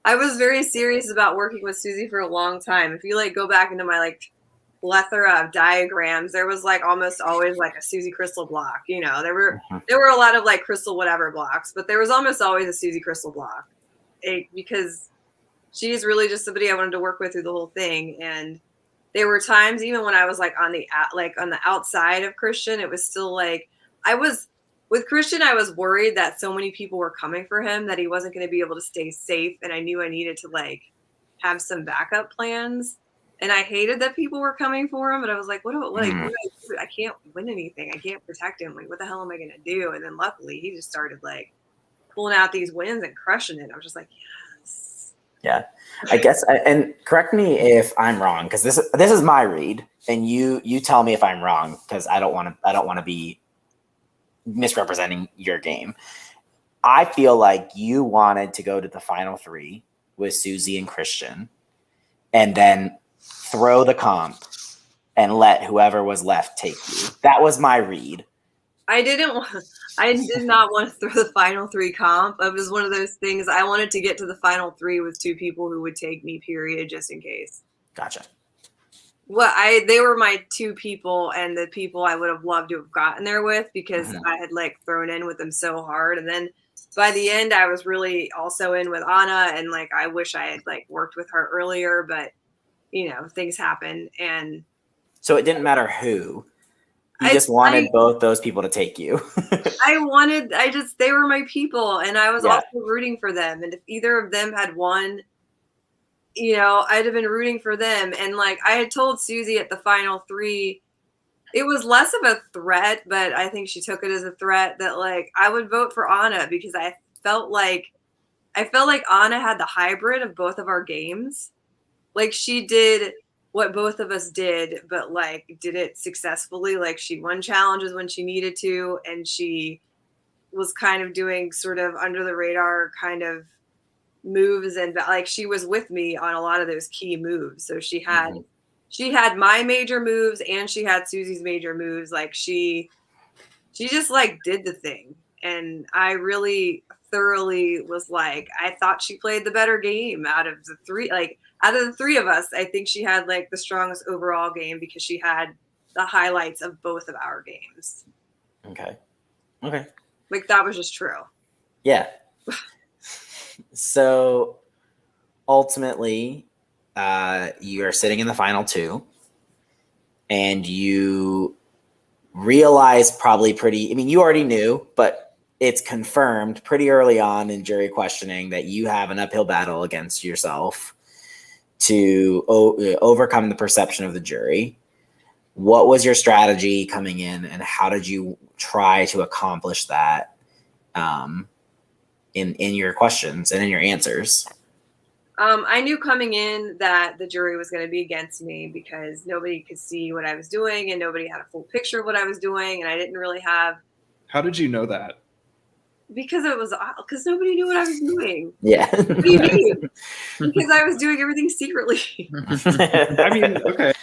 I was very serious about working with Susie for a long time. If you like go back into my like plethora of diagrams, there was like almost always like a Susie Crystal block. You know, there were a lot of like Crystal whatever blocks, but there was almost always a Susie Crystal block because she's really just somebody I wanted to work with through the whole thing. And there were times even when I was like on the outside of Christian, it was still like with Christian, I was worried that so many people were coming for him that he wasn't going to be able to stay safe. And I knew I needed to like have some backup plans. And I hated that people were coming for him, but I was like, what do I do? I can't win anything. I can't protect him. Like, what the hell am I going to do? And then luckily he just started like pulling out these wins and crushing it. I was just like, yes. Yeah, I guess, and correct me if I'm wrong, because this is my read, and you tell me if I'm wrong, because I don't want to be misrepresenting your game. I feel like you wanted to go to the final 3 with Susie and Christian, and then throw the comp and let whoever was left take you. That was my read. I did not want to throw the final 3 comp. It was one of those things. I wanted to get to the final 3 with 2 people who would take me, period, just in case. Gotcha. Well, they were my 2 people, and the people I would have loved to have gotten there with, because I had like thrown in with them so hard. And then by the end, I was really also in with Anna, and like I wish I had like worked with her earlier, but you know, things happen. And so it didn't matter who. You just wanted both those people to take you. They were my people, and I was also rooting for them. And if either of them had won, you know, I'd have been rooting for them. And like I had told Susie at the final 3, it was less of a threat, but I think she took it as a threat, that like I would vote for Anna, because I felt like Anna had the hybrid of both of our games. Like she did what both of us did, but like did it successfully. Like she won challenges when she needed to, and she was kind of doing sort of under the radar kind of moves, and like she was with me on a lot of those key moves. So she had my major moves, and she had Susie's major moves. Like she just like did the thing, and I really thoroughly was like, I thought she played the better game out of the 3. Like out of the 3 of us, I think she had like the strongest overall game, because she had the highlights of both of our games. Okay. Like that was just true. Yeah. So ultimately, you are sitting in the final 2, and you realize probably you already knew, but it's confirmed pretty early on in jury questioning that you have an uphill battle against yourself to overcome the perception of the jury. What was your strategy coming in, and how did you try to accomplish that in your questions and in your answers? I knew coming in that the jury was going to be against me, because nobody could see what I was doing, and nobody had a full picture of what I was doing, and I didn't really have. How did you know that? Because nobody knew what I was doing. Yeah. What do you mean? Because I was doing everything secretly. I mean, okay.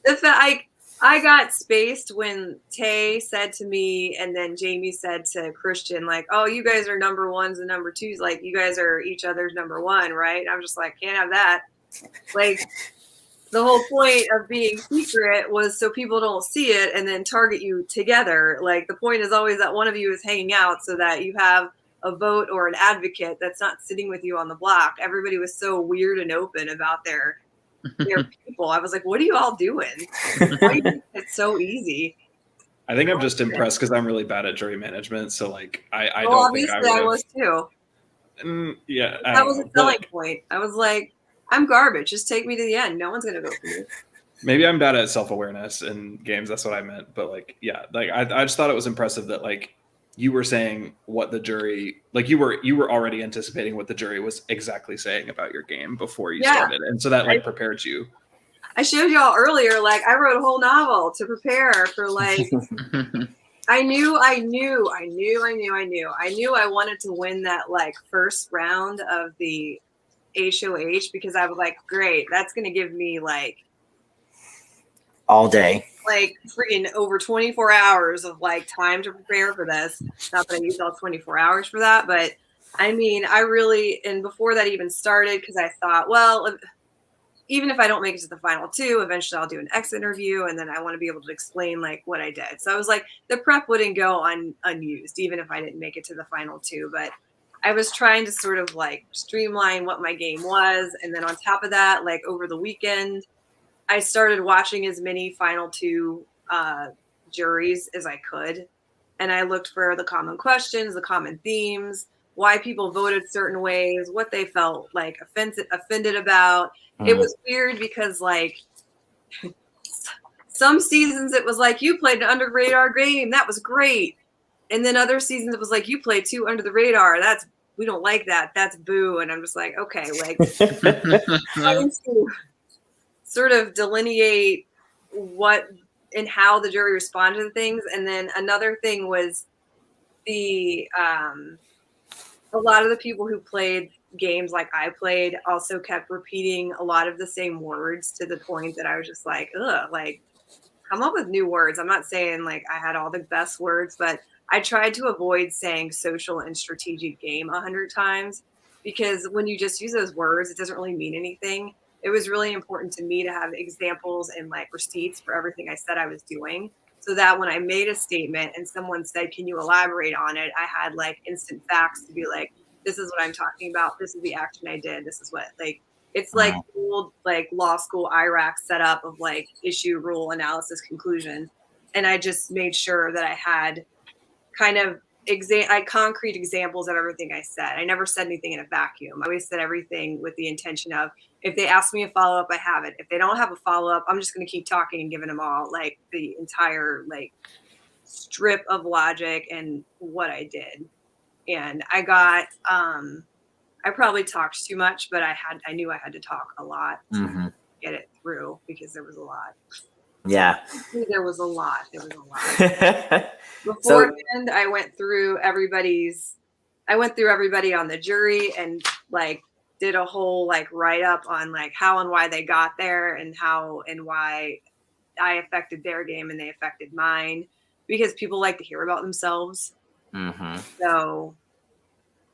The fact I got spaced when Tay said to me, and then Jamie said to Christian, like, "Oh, you guys are number 1s and number 2s. Like, you guys are each other's number 1, right?" And I'm just like, can't have that. Like, the whole point of being secret was so people don't see it and then target you together. Like, the point is always that one of you is hanging out, so that you have a vote or an advocate that's not sitting with you on the block. Everybody was so weird and open about their people. I was like, what are you all doing? Why do you think it's so easy? I think I'm just impressed because I'm really bad at jury management. So like, I don't think I was too. Yeah. That was a selling point. I was like, I'm garbage. Just take me to the end. No one's going to vote for me. Maybe I'm bad at self-awareness in games. That's what I meant. But like, yeah, like I just thought it was impressive that like you were saying what the jury, like you were already anticipating what the jury was exactly saying about your game before you started. And so that like prepared you. I showed y'all earlier, like I wrote a whole novel to prepare for like, I knew I wanted to win that like first round of the HOH, because I was like, great, that's going to give me like all day, like freaking over 24 hours of like time to prepare for this. Not that I used all 24 hours for that, but I mean, and before that even started, because I thought, well, even if I don't make it to the final 2, eventually I'll do an exit interview, and then I want to be able to explain like what I did. So I was like, the prep wouldn't go unused, even if I didn't make it to the final 2. But I was trying to sort of like streamline what my game was. And then on top of that, like over the weekend, I started watching as many final 2 juries as I could. And I looked for the common questions, the common themes, why people voted certain ways, what they felt like offended about. It was weird because like some seasons it was like, you played an under radar game, that was great. And then other seasons it was like, you played 2 under the radar, we don't like that, that's boo. And I'm just like, okay, like trying to sort of delineate what and how the jury responded to things. And then another thing was a lot of the people who played games like I played also kept repeating a lot of the same words, to the point that I was just like, ugh, like come up with new words. I'm not saying like I had all the best words, but I tried to avoid saying social and strategic game 100 times because when you just use those words, it doesn't really mean anything. It was really important to me to have examples and like receipts for everything I said I was doing so that when I made a statement and someone said, "Can you elaborate on it?" I had like instant facts to be like, "This is what I'm talking about. This is the action I did. This is what like." It's like old like law school IRAC setup of like issue, rule, analysis, conclusion. And I just made sure that I had kind of concrete examples of everything I said. I never said anything in a vacuum. I always said everything with the intention of if they ask me a follow-up, I have it. If they don't have a follow-up, I'm just gonna keep talking and giving them all like the entire like strip of logic and what I did. And I got I probably talked too much, but I knew I had to talk a lot to get it through because there was a lot. Yeah. There was a lot. Beforehand, I went through everybody on the jury and like did a whole like write up on like how and why they got there and how and why I affected their game and they affected mine because people like to hear about themselves. So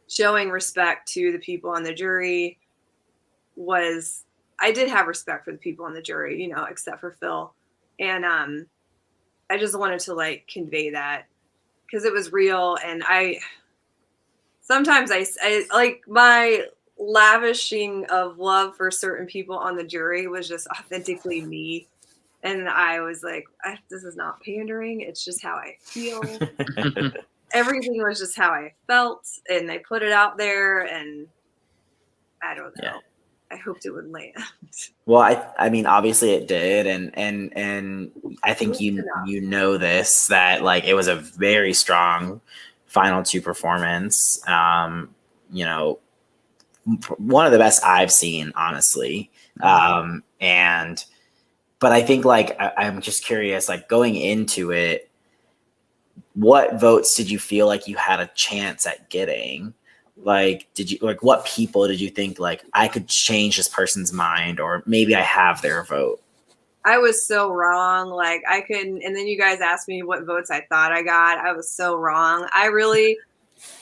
showing respect to the people on the jury I did have respect for the people on the jury, you know, except for Phil. And I just wanted to like convey that because it was real. And sometimes I like my lavishing of love for certain people on the jury was just authentically me. And I was like, this is not pandering. It's just how I feel. Everything was just how I felt, and they put it out there, and I don't know. Yeah. I hoped it would land. Well, I mean, obviously it did, and I think you know this that like it was a very strong final two performance. You know, one of the best I've seen, honestly. But I think like I'm just curious, like going into it. What votes did you feel like you had a chance at getting? Like, what people did you think like I could change this person's mind or maybe I have their vote? I was so wrong. Like I couldn't, and then you guys asked me what votes I thought I got. I was so wrong. I really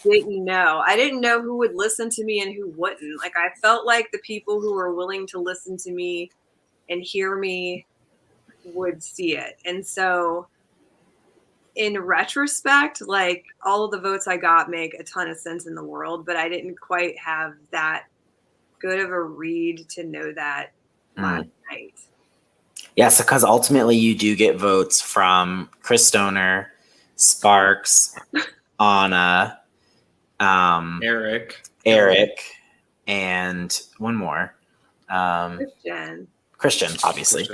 didn't know. I didn't know who would listen to me and who wouldn't. Like I felt like the people who were willing to listen to me and hear me would see it. And so in retrospect, like all of the votes I got make a ton of sense in the world, but I didn't quite have that good of a read to know that last night. Yes, because ultimately you do get votes from Chris Stoner, Sparks, Anna, Eric, and one more. Christian, obviously.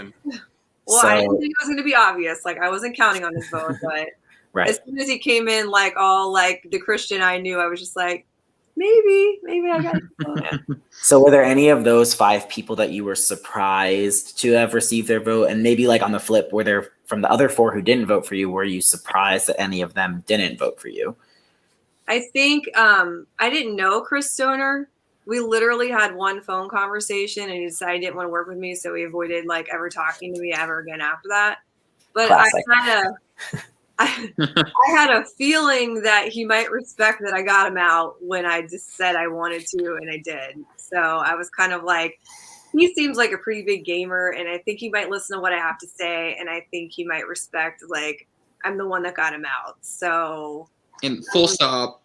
Well, I didn't think it was going to be obvious. Like I wasn't counting on his vote, but as soon as he came in, like all like the Christian I knew, I was just like, maybe I got it. So were there any of those 5 people that you were surprised to have received their vote? And maybe like on the flip, were there from the other 4 who didn't vote for you, were you surprised that any of them didn't vote for you? I think I didn't know Chris Stoner. We literally had one phone conversation and he decided he didn't want to work with me. So he avoided like ever talking to me ever again after that. But Classic. I had a feeling that he might respect that I got him out when I just said I wanted to, and I did. So I was kind of like, he seems like a pretty big gamer, and I think he might listen to what I have to say, and I think he might respect, like, I'm the one that got him out. So... And full stop,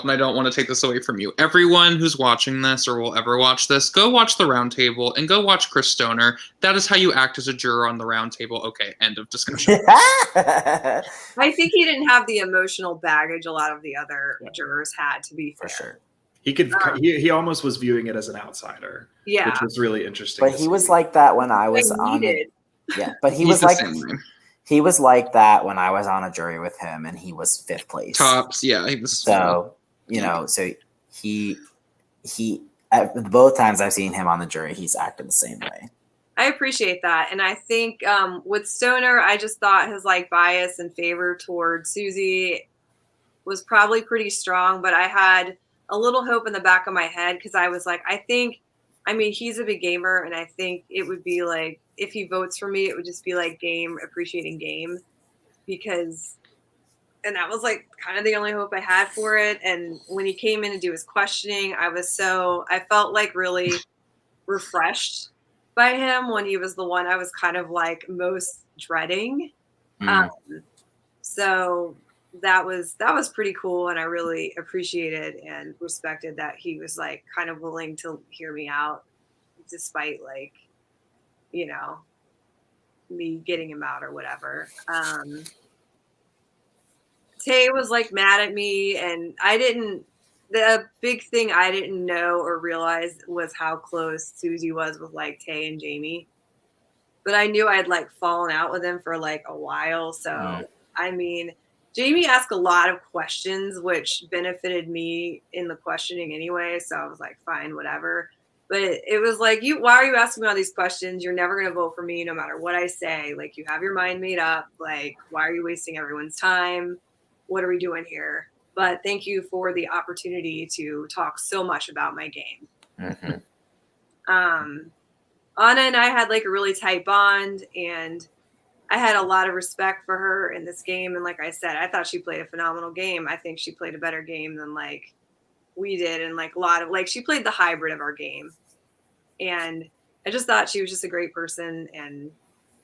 and I don't want to take this away from you. Everyone who's watching this or will ever watch this, go watch the roundtable and go watch Chris Stoner. That is how you act as a juror on the roundtable. Okay, end of discussion. I think he didn't have the emotional baggage a lot of the other jurors had, to be fair. For sure. He could. He almost was viewing it as an outsider. Yeah, which was really interesting. But he was like that when I was on it. Yeah, but he was like. He was like that when I was on a jury with him, and he was 5th place. Tops, yeah. He was so so he at both times I've seen him on the jury, he's acted the same way. I appreciate that, and I think with Stoner, I just thought his like bias and favor toward Susie was probably pretty strong, but I had a little hope in the back of my head because I was like, I mean, he's a big gamer, and I think it would be like if he votes for me, it would just be like game, appreciating game, because, and that was like kind of the only hope I had for it. And when he came in to do his questioning, I felt like really refreshed by him when he was the one I was kind of like most dreading. Mm. So that was pretty cool, and I really appreciated and respected that he was like kind of willing to hear me out despite like, you know, me getting him out or whatever. Tay was like mad at me, and the big thing I didn't know or realize was how close Susie was with like Tay and Jamie. But I knew I'd like fallen out with him for like a while. So, I mean, Jamie asked a lot of questions, which benefited me in the questioning anyway. So I was like, fine, whatever. But it was like, why are you asking me all these questions? You're never going to vote for me no matter what I say. Like, you have your mind made up. Like, why are you wasting everyone's time? What are we doing here? But thank you for the opportunity to talk so much about my game. Mm-hmm. Anna and I had like a really tight bond, and I had a lot of respect for her in this game. And like I said, I thought she played a phenomenal game. I think she played a better game than like we did. And like a lot of like, she played the hybrid of our game. And I just thought she was just a great person. And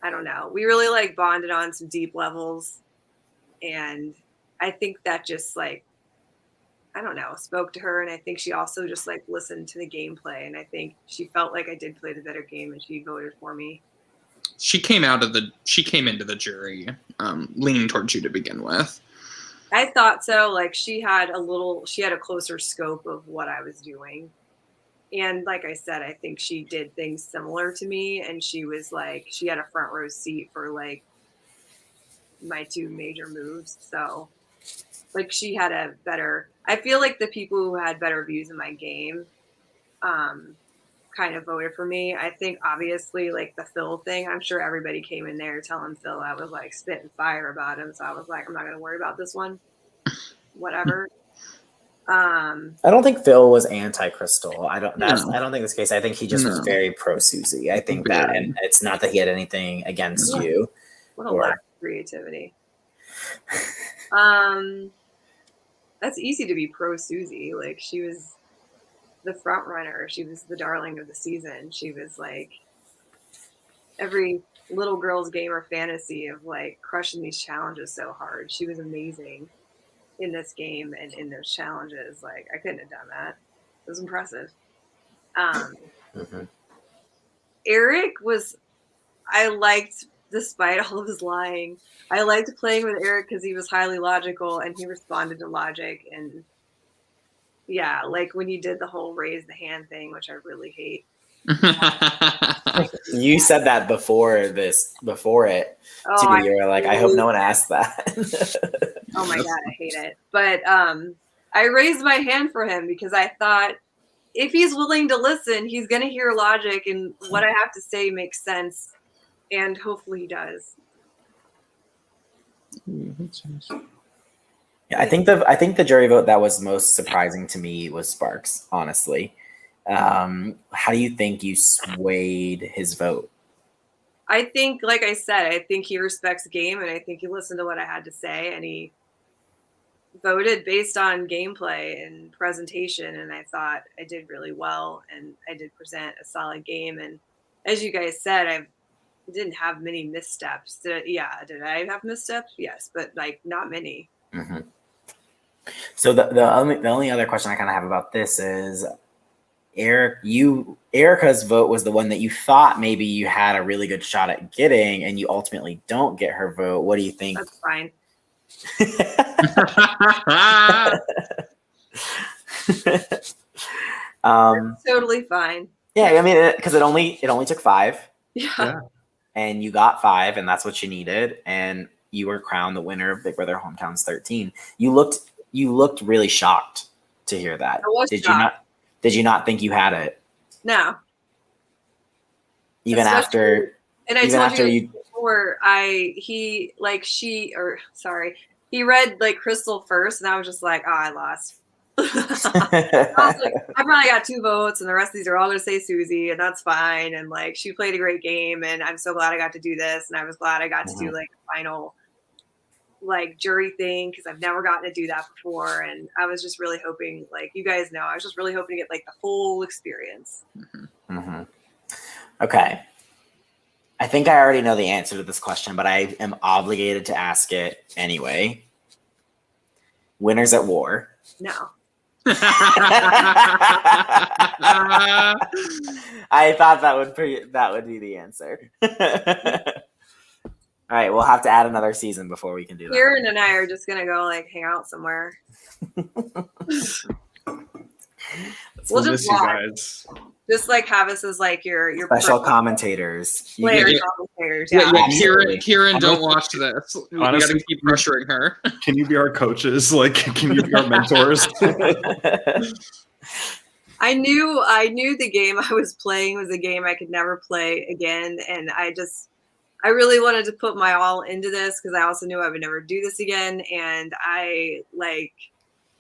I don't know, we really like bonded on some deep levels. And I think that just like, I don't know, spoke to her. And I think she also just like listened to the gameplay. And I think she felt like I did play the better game, and she voted for me. She came into the jury leaning towards you to begin with. I thought so. Like she had a closer scope of what I was doing. And like I said, I think she did things similar to me, and she was like, she had a front row seat for like my two major moves. So like she had I feel like the people who had better views in my game kind of voted for me. I think obviously like the Phil thing, I'm sure everybody came in there telling Phil I was like spitting fire about him. So I was like, I'm not going to worry about this one. Whatever. I don't think Phil was anti-Crystal. I don't think that's the case. I think he just was very pro Susie. I think that, and it's not that he had anything against you. What a lack of creativity. That's easy to be pro Susie. Like she was the front runner. She was the darling of the season. She was like every little girl's gamer fantasy of like crushing these challenges so hard. She was amazing in this game and in those challenges. Like I couldn't have done that. It was impressive. Eric I liked, despite all of his lying, I liked playing with Eric because he was highly logical and he responded to logic. And yeah, like when he did the whole raise the hand thing, which I really hate. You said that before it. Oh, you were like, I hope no one asked that. Oh my God, I hate it. But I raised my hand for him because I thought if he's willing to listen, he's going to hear logic and what I have to say makes sense. And hopefully he does. Yeah, I think the jury vote that was most surprising to me was Sparks, honestly. How do you think you swayed his vote? I think, like I said, I think he respects game, and I think he listened to what I had to say, and he voted based on gameplay and presentation. And I thought I did really well, and I did present a solid game. And as you guys said, I didn't have many missteps. Did I have missteps? Yes, but like not many. Mm-hmm. So the only other question I kind of have about this is, Erica's vote was the one that you thought maybe you had a really good shot at getting, and you ultimately don't get her vote. What do you think? That's fine. Totally fine. Yeah, I mean, because it only took 5. Yeah. And you got 5, and that's what you needed, and you were crowned the winner of Big Brother Hometowns 13. You looked really shocked to hear that. I was shocked. Did you not think you had it? No. Even after you before he read like Crystal first, and I was just like, oh, I lost. I was like, I probably got 2 votes, and the rest of these are all going to say Susie, and that's fine. And like, she played a great game, and I'm so glad I got to do this, and I was glad I got to do like a final like jury thing because I've never gotten to do that before, and I was just really hoping, like you guys know, I was just really hoping to get like the whole experience. Okay. I think I already know the answer to this question, but I am obligated to ask it anyway. Winners at war. No. I thought that would be the answer. All right, we'll have to add another season before we can do that. Kieran and I are just gonna go like hang out somewhere. We'll just you watch. guys. Just like have us as like your Special commentators. player Yeah. commentators. Yeah, Absolutely. Kieran, don't watch this. We got to Honestly, keep pressuring her. Can you be our coaches? Like, can you be our mentors? I knew the game I was playing was a game I could never play again, and I really wanted to put my all into this because I also knew I would never do this again, and I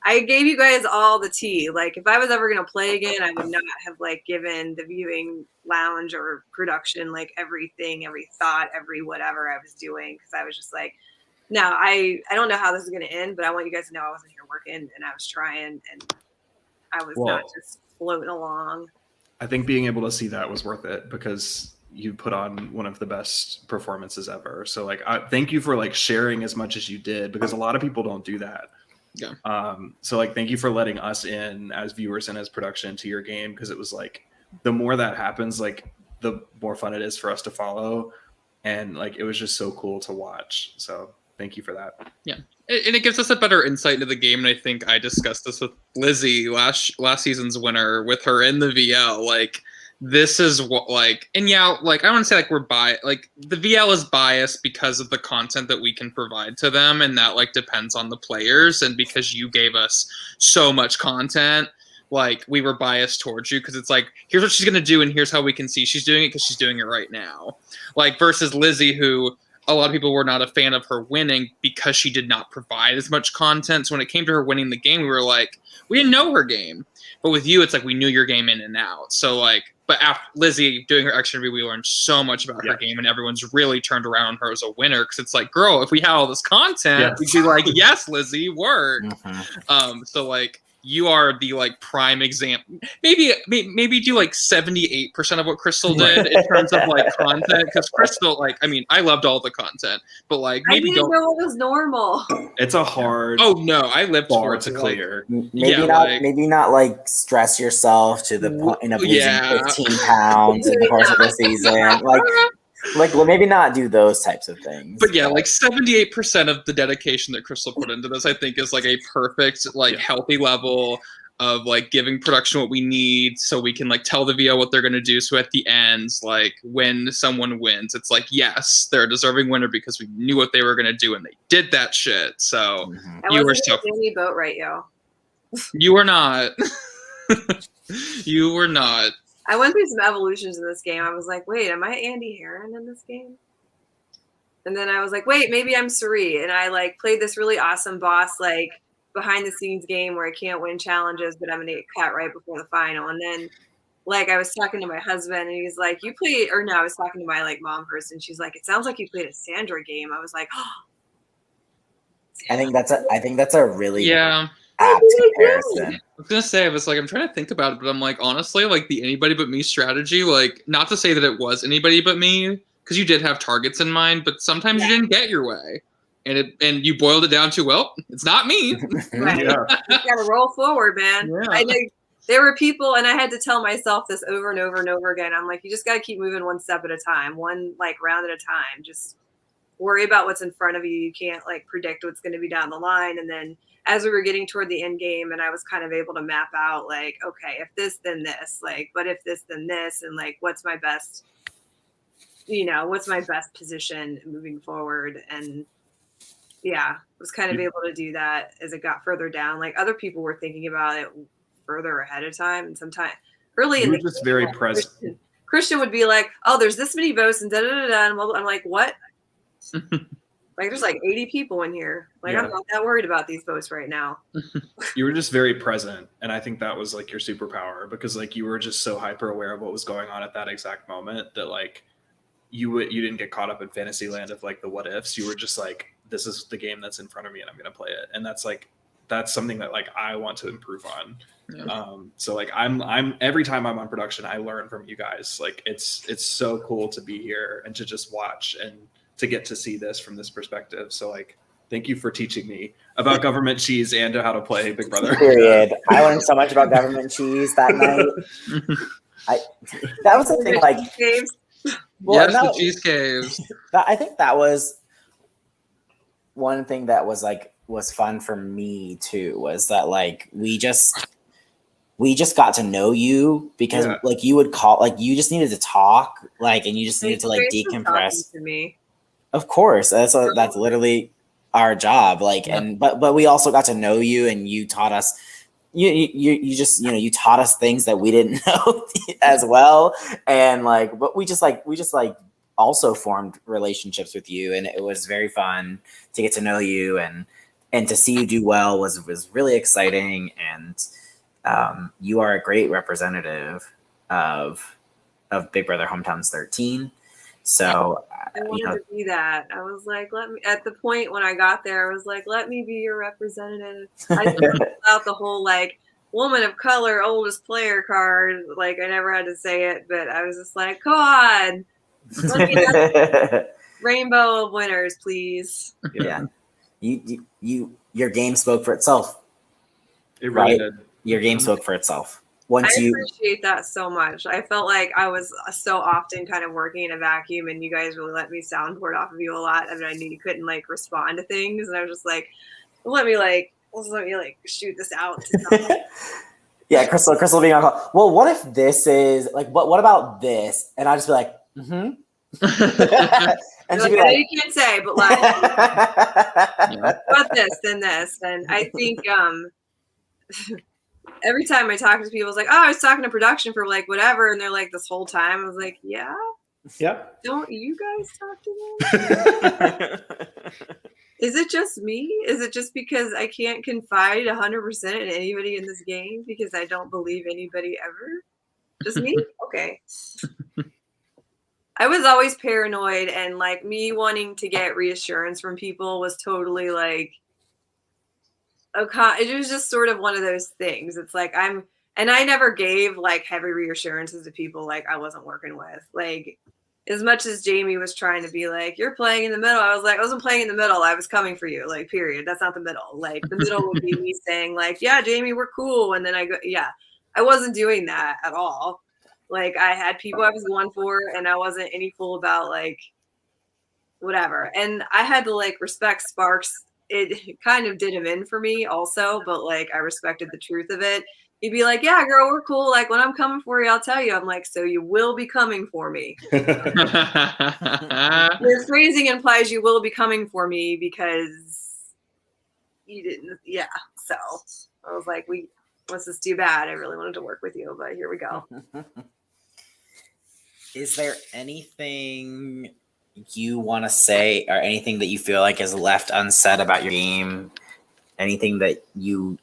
gave you guys all the tea. Like, if I was ever going to play again, I would not have like given the viewing lounge or production like everything, every thought, every whatever I was doing, because I was just like, no, I don't know how this is going to end, but I want you guys to know I wasn't here working, and I was trying, and I was not just floating along. I think being able to see that was worth it because you put on one of the best performances ever. So like, thank you for like sharing as much as you did, because a lot of people don't do that. Yeah. So like, thank you for letting us in as viewers and as production to your game, because it was like, the more that happens, like the more fun it is for us to follow, and like it was just so cool to watch. So thank you for that. Yeah, and it gives us a better insight into the game. And I think I discussed this with Lizzie last season's winner with her in the VL. Like, this is what, like, and yeah, like, I don't want to say like we're biased, like the VL is biased because of the content that we can provide to them, and that like depends on the players, and because you gave us so much content, like we were biased towards you because it's like, here's what she's gonna do, and here's how we can see she's doing it because she's doing it right now. Like, versus Lizzie, who a lot of people were not a fan of her winning because she did not provide as much content. So when it came to her winning the game, we were like, we didn't know her game. But with you, it's like we knew your game in and out. So like, but after Lizzie doing her extra interview, we learned so much about her game, and everyone's really turned around on her as a winner, because it's like, girl, if we had all this content, we'd be like, yes, Lizzie, work. So like, you are the like prime example. Maybe do like 78% of what Crystal did in terms of like content, because Crystal, like, I mean, I loved all the content, but like maybe I didn't know it was normal. It's a hard Oh no, I lived bar towards to it, clear. Maybe not like stress yourself to the point of losing 15 pounds in the course of the season. Well, maybe not do those types of things. But yeah, like 78% of the dedication that Crystal put into this, I think, is like a perfect, like healthy level of like giving production what we need, so we can like tell the VO what they're going to do. So at the end, like when someone wins, it's like, yes, they're a deserving winner because we knew what they were going to do and they did that shit. So you were so. Any boat right, yo. You were not. You were not. I went through some evolutions in this game. I was like, wait, am I Andy Heron in this game? And then I was like, wait, maybe I'm Suri. And I like played this really awesome boss, like behind the scenes game where I can't win challenges, but I'm going to get cut right before the final. And then like I was talking to my husband, and he's like, you played, or no, I was talking to my like mom first, and she's like, it sounds like you played a Sandra game. I was like, oh. I think that's a really apt comparison. I was gonna say, I was like, I'm trying to think about it, but I'm like, honestly, like the anybody but me strategy, like, not to say that it was anybody but me, because you did have targets in mind, but sometimes you didn't get your way, and you boiled it down to, well, it's not me. Right. You gotta roll forward, man. I know there were people, and I had to tell myself this over and over and over again. I'm like, you just gotta keep moving one step at a time, one like round at a time. Just worry about what's in front of you. You can't like predict what's going to be down the line. And then as we were getting toward the end game, and I was kind of able to map out like, okay, if this, then this, like, but if this, then this, and like, what's my best position moving forward. And yeah, was kind of able to do that as it got further down. Like other people were thinking about it further ahead of time, and sometimes early in the just very present. Christian would be like, oh, there's this many votes and da da da da, and I'm like, what? Like there's like 80 people in here. Like Yeah. I'm not that worried about these votes right now. You were just very present, and I think that was like your superpower, because like you were just so hyper aware of what was going on at that exact moment that like you didn't get caught up in fantasy land of like the what ifs. You were just like, this is the game that's in front of me and I'm gonna play it. And that's something that like I want to improve on. Yeah. So like I'm every time I'm on production, I learn from you guys. Like it's so cool to be here and to just watch and to get to see this from this perspective. So like, thank you for teaching me about government cheese and how to play Big Brother. Period. I learned so much about government cheese that night. That was the thing. Like, Caves. well, Yes, the cheese caves. I think that was one thing that was fun for me too. Was that like we just got to know you because Yeah. like you would call, like you just needed to talk, like, and you just needed to like Grace was decompress. talking to me. Of course, that's literally our job. Like, Yeah. and but we also got to know you, and you taught us. You just you taught us things that we didn't know as well, and like, but we just also formed relationships with you, and it was very fun to get to know you, and to see you do well was really exciting, and you are a great representative of Big Brother Hometowns 13. So I wanted to be that. I was like, let me, at the point when I got there, I was like, let me be your representative. I thought about the whole like woman of color, oldest player card. Like I never had to say it, but I was just like, come on, let me have rainbow of winners, please. Yeah. Your game spoke for itself. It really Right? did. Your game spoke for itself. I appreciate that so much. I felt like I was so often kind of working in a vacuum, and you guys really let me soundboard off of you a lot. I mean, I knew you couldn't like respond to things, and I was just like, let me shoot this out. Yeah, Crystal being on call. Well, what if this is like what about this? And I'll just be like, and she'd be Like, like, you can't say, but like, what this, then this, and I think every time I talk to people, it's like, oh, I was talking to production for like whatever, and they're like, this whole time, I was like, yeah. Don't you guys talk to them? Is it just me? Is it just because I can't confide 100% in anybody in this game because I don't believe anybody ever? Just me? Okay. I was always paranoid, and like me wanting to get reassurance from people was totally like, it was just sort of one of those things. It's like and I never gave like heavy reassurances to people like I wasn't working with. Like as much as Jamie was trying to be like, you're playing in the middle, I was like, I wasn't playing in the middle. I was coming for you, like, period. That's not the middle. Like the middle would be me saying like, yeah, Jamie, we're cool. And then I go, yeah, I wasn't doing that at all. Like I had people I was going for, and I wasn't any fool about like whatever. And I had to like respect Sparks. It kind of did him in for me also, but like I respected the truth of it. He'd be like, yeah, girl, we're cool. Like when I'm coming for you, I'll tell you. I'm like, so you will be coming for me. Your phrasing implies you will be coming for me because you didn't. Yeah. So I was like, this is too bad. I really wanted to work with you, but here we go. Is there anything you want to say or anything that you feel like is left unsaid about your game? Anything that we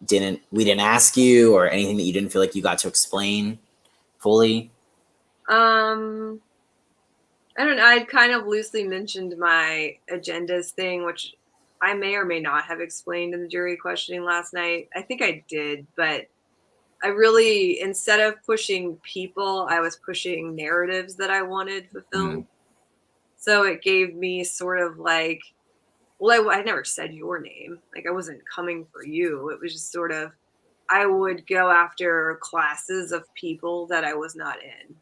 didn't ask you, or anything that you didn't feel like you got to explain fully? I don't know. I'd kind of loosely mentioned my agendas thing, which I may or may not have explained in the jury questioning last night. I think I did, but I really, instead of pushing people, I was pushing narratives that I wanted fulfilled. So it gave me sort of like, well, I never said your name. Like I wasn't coming for you. It was just sort of, I would go after classes of people that I was not in.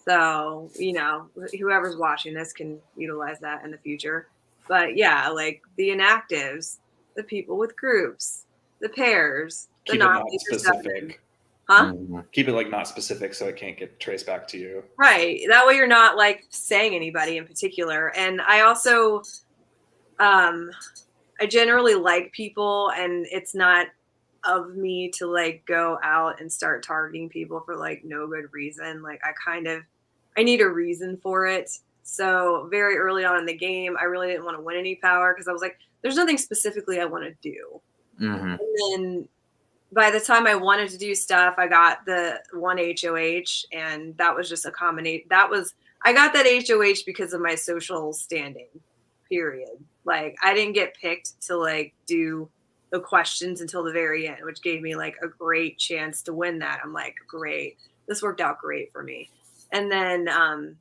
So, whoever's watching this can utilize that in the future. But yeah, like the inactives, the people with groups, the pairs, Keep it not specific. Huh? Keep it like not specific so it can't get traced back to you. Right. That way you're not like saying anybody in particular. And I also, I generally like people, and it's not of me to like go out and start targeting people for like no good reason. Like I need a reason for it. So very early on in the game, I really didn't want to win any power because I was like, there's nothing specifically I want to do. Mm-hmm. And then by the time I wanted to do stuff, I got the one HOH, and that was just a combination. I got that HOH because of my social standing, period. Like, I didn't get picked to like do the questions until the very end, which gave me like a great chance to win that. I'm like, great, this worked out great for me. And then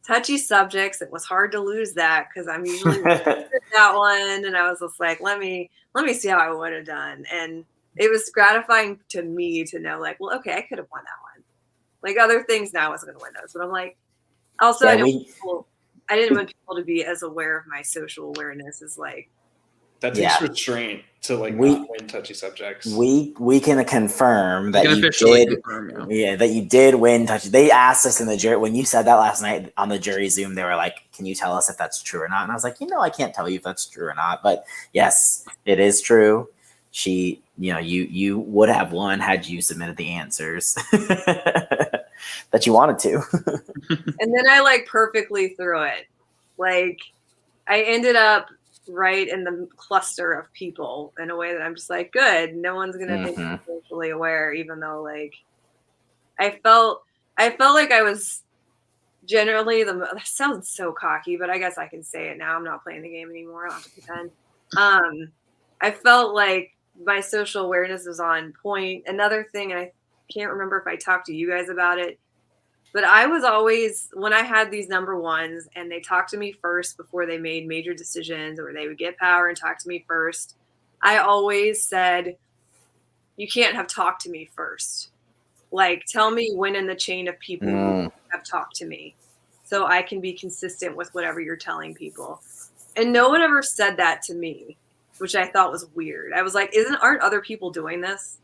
touchy subjects, it was hard to lose that because I'm usually that one, and I was just like, let me see how I would have done. And it was gratifying to me to know, like, well, okay, I could have won that one. Like other things, now I wasn't going to win those, but I'm like, also, Yeah, I didn't want people to be as aware of my social awareness as like. That takes restraint to like not win touchy subjects. We can confirm that you did. Confirm, that you did win touchy. They asked us in the jury when you said that last night on the jury Zoom. They were like, "Can you tell us if that's true or not?" And I was like, I can't tell you if that's true or not. But yes, it is true. She, you would have won had you submitted the answers that you wanted to. And then I like perfectly threw it. Like I ended up right in the cluster of people in a way that I'm just like, good. No one's gonna think I'm socially aware, even though like I felt like I was generally that sounds so cocky, but I guess I can say it now. I'm not playing the game anymore. I don't have to pretend. I felt like my social awareness was on point. Another thing, and I can't remember if I talked to you guys about it, but I was always, when I had these number ones and they talked to me first before they made major decisions, or they would get power and talk to me first, I always said, you can't have talked to me first. Like, tell me when in the chain of people you have talked to me so I can be consistent with whatever you're telling people. And no one ever said that to me, which I thought was weird. I was like, aren't other people doing this?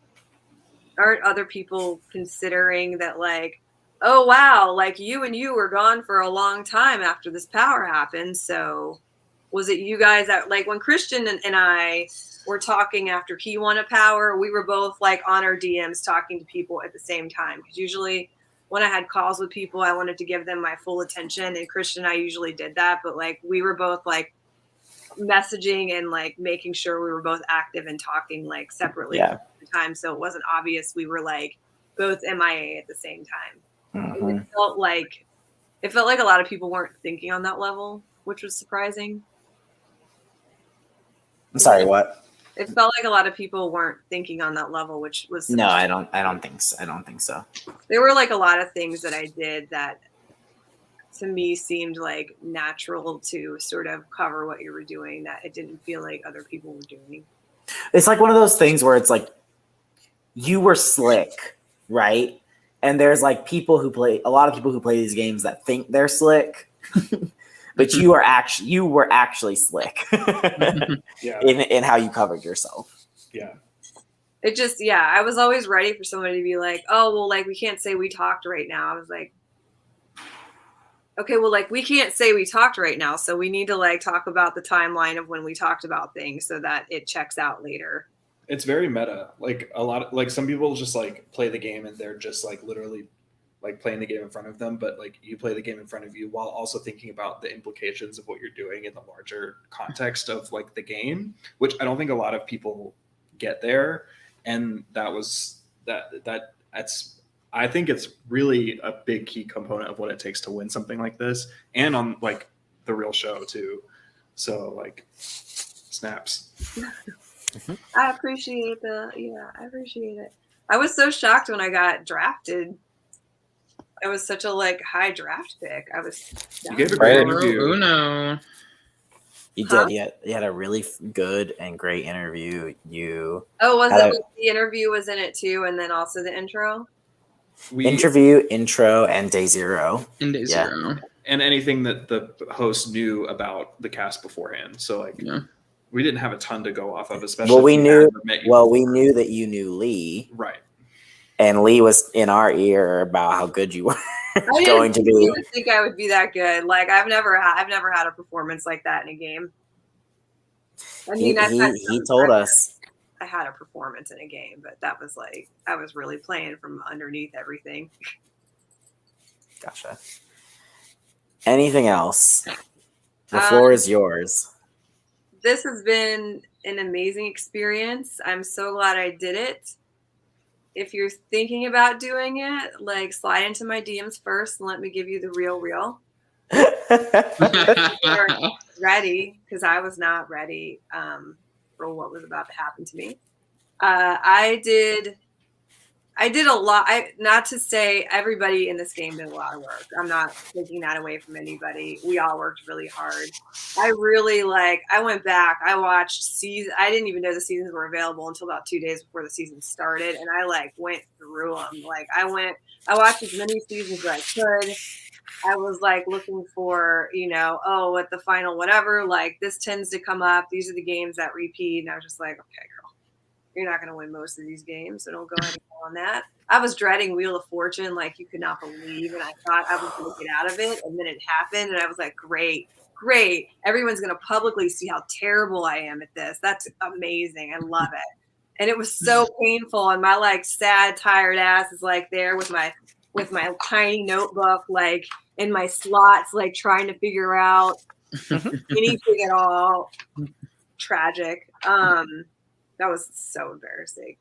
Aren't other people considering that, like, oh, wow, like you and you were gone for a long time after this power happened. So was it you guys that, like, when Christian and I were talking after he won a power, we were both like on our DMs talking to people at the same time. Because usually when I had calls with people, I wanted to give them my full attention. And Christian and I usually did that. But like we were both like messaging and like making sure we were both active and talking like separately at the time. So it wasn't obvious we were like both MIA at the same time. And it felt like a lot of people weren't thinking on that level, which was surprising. I'm sorry, what? It felt like a lot of people weren't thinking on that level, which was no, I don't think so. There were like a lot of things that I did that to me seemed like natural to sort of cover what you were doing, that it didn't feel like other people were doing. It's like one of those things where it's like you were slick, right? And there's like a lot of people who play these games that think they're slick. But you were actually slick in how you covered yourself. Yeah. It just, I was always ready for somebody to be like, oh, well, like, we can't say we talked right now. I was like, okay, well, like, we can't say we talked right now. So we need to like talk about the timeline of when we talked about things so that it checks out later. It's very meta. Like a lot of, like some people just like play the game and they're just like literally like playing the game in front of them, but like you play the game in front of you while also thinking about the implications of what you're doing in the larger context of like the game, which I don't think a lot of people get there. And that's I think it's really a big key component of what it takes to win something like this, and on like the real show too. So like snaps. I appreciate I appreciate it. I was so shocked when I got drafted. I was such a like high draft pick. You gave a great interview. Uno. You did. You had a really good and great interview. The interview was in it too, and then also the intro? Intro, and day zero. Zero. And anything that the host knew about the cast beforehand. So like we didn't have a ton to go off of, especially we knew that you knew Lee. Right. And Lee was in our ear about how good you were going to be. I didn't think I would be that good. Like I've never had a performance like that in a game. I mean, he told us I had a performance in a game, but that was like I was really playing from underneath everything. Gotcha. Anything else? The floor is yours. This has been an amazing experience. I'm so glad I did it. If you're thinking about doing it, like slide into my DMs first and let me give you the real. You're ready, because I was not ready for what was about to happen to me. I did a lot. Not to say everybody in this game did a lot of work. I'm not taking that away from anybody. We all worked really hard. I went back. I watched I didn't even know the seasons were available until about 2 days before the season started, and I went through them. I watched as many seasons as I could. I was looking for, at the final whatever, this tends to come up. These are the games that repeat, and I was just like, okay, girl, you're not going to win most of these games, so don't go ahead and go on that. I was dreading Wheel of Fortune like you could not believe, and I thought I was going to get out of it, and then it happened, and I was like, great. Everyone's going to publicly see how terrible I am at this. That's amazing. I love it. And it was so painful, and my sad, tired ass is there with my tiny notebook in my slots, trying to figure out anything at all. Tragic. That was so embarrassing.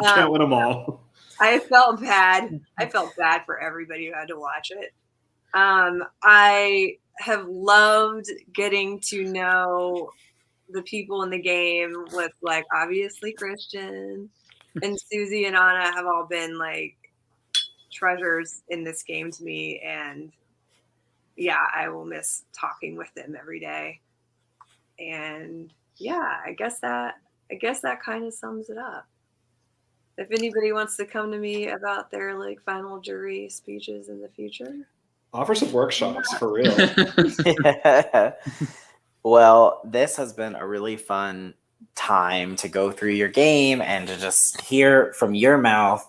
Can't win them all. I felt bad. I felt bad for everybody who had to watch it. I have loved getting to know the people in the game with obviously Christian and Susie and Anna have all been treasures in this game to me, and yeah, I will miss talking with them every day. And yeah, I guess that kind of sums it up. If anybody wants to come to me about their final jury speeches in the future, offer some workshops for real. Well, this has been a really fun time to go through your game and to just hear from your mouth,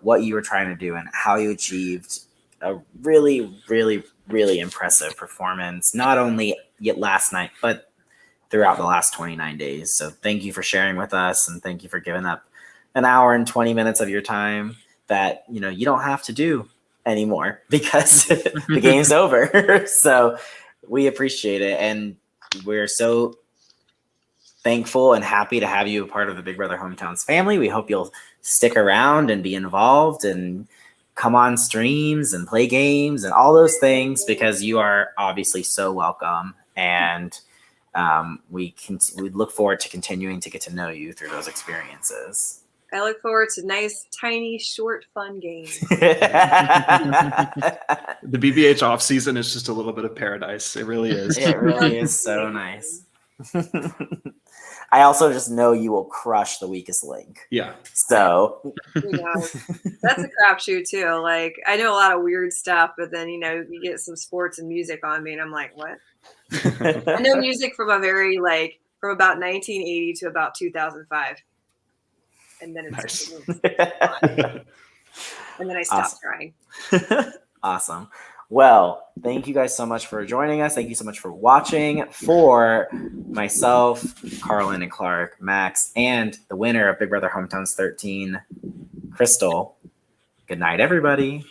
what you were trying to do and how you achieved a really, really, really impressive performance, not only yet last night, but throughout the last 29 days. So thank you for sharing with us, and thank you for giving up an hour and 20 minutes of your time that, you don't have to do anymore because the game's over. So we appreciate it. And we're so thankful and happy to have you a part of the Big Brother Hometowns family. We hope you'll stick around and be involved and come on streams and play games and all those things, because you are obviously so welcome. And we look forward to continuing to get to know you through those experiences. I look forward to nice, tiny, short, fun games. The BBH off season is just a little bit of paradise. It really is. It really is so nice. I also just know you will crush the weakest link. Yeah. So that's a crapshoot too. I know a lot of weird stuff, but then you get some sports and music on me, and I'm like, what? I know music from a very from about 1980 to about 2005. And then it's nice. And then I stopped trying. Awesome. Well, thank you guys so much for joining us. Thank you so much for watching. For myself, Carlin and Clark, Max, and the winner of Big Brother Hometowns 13, Crystal. Good night, everybody.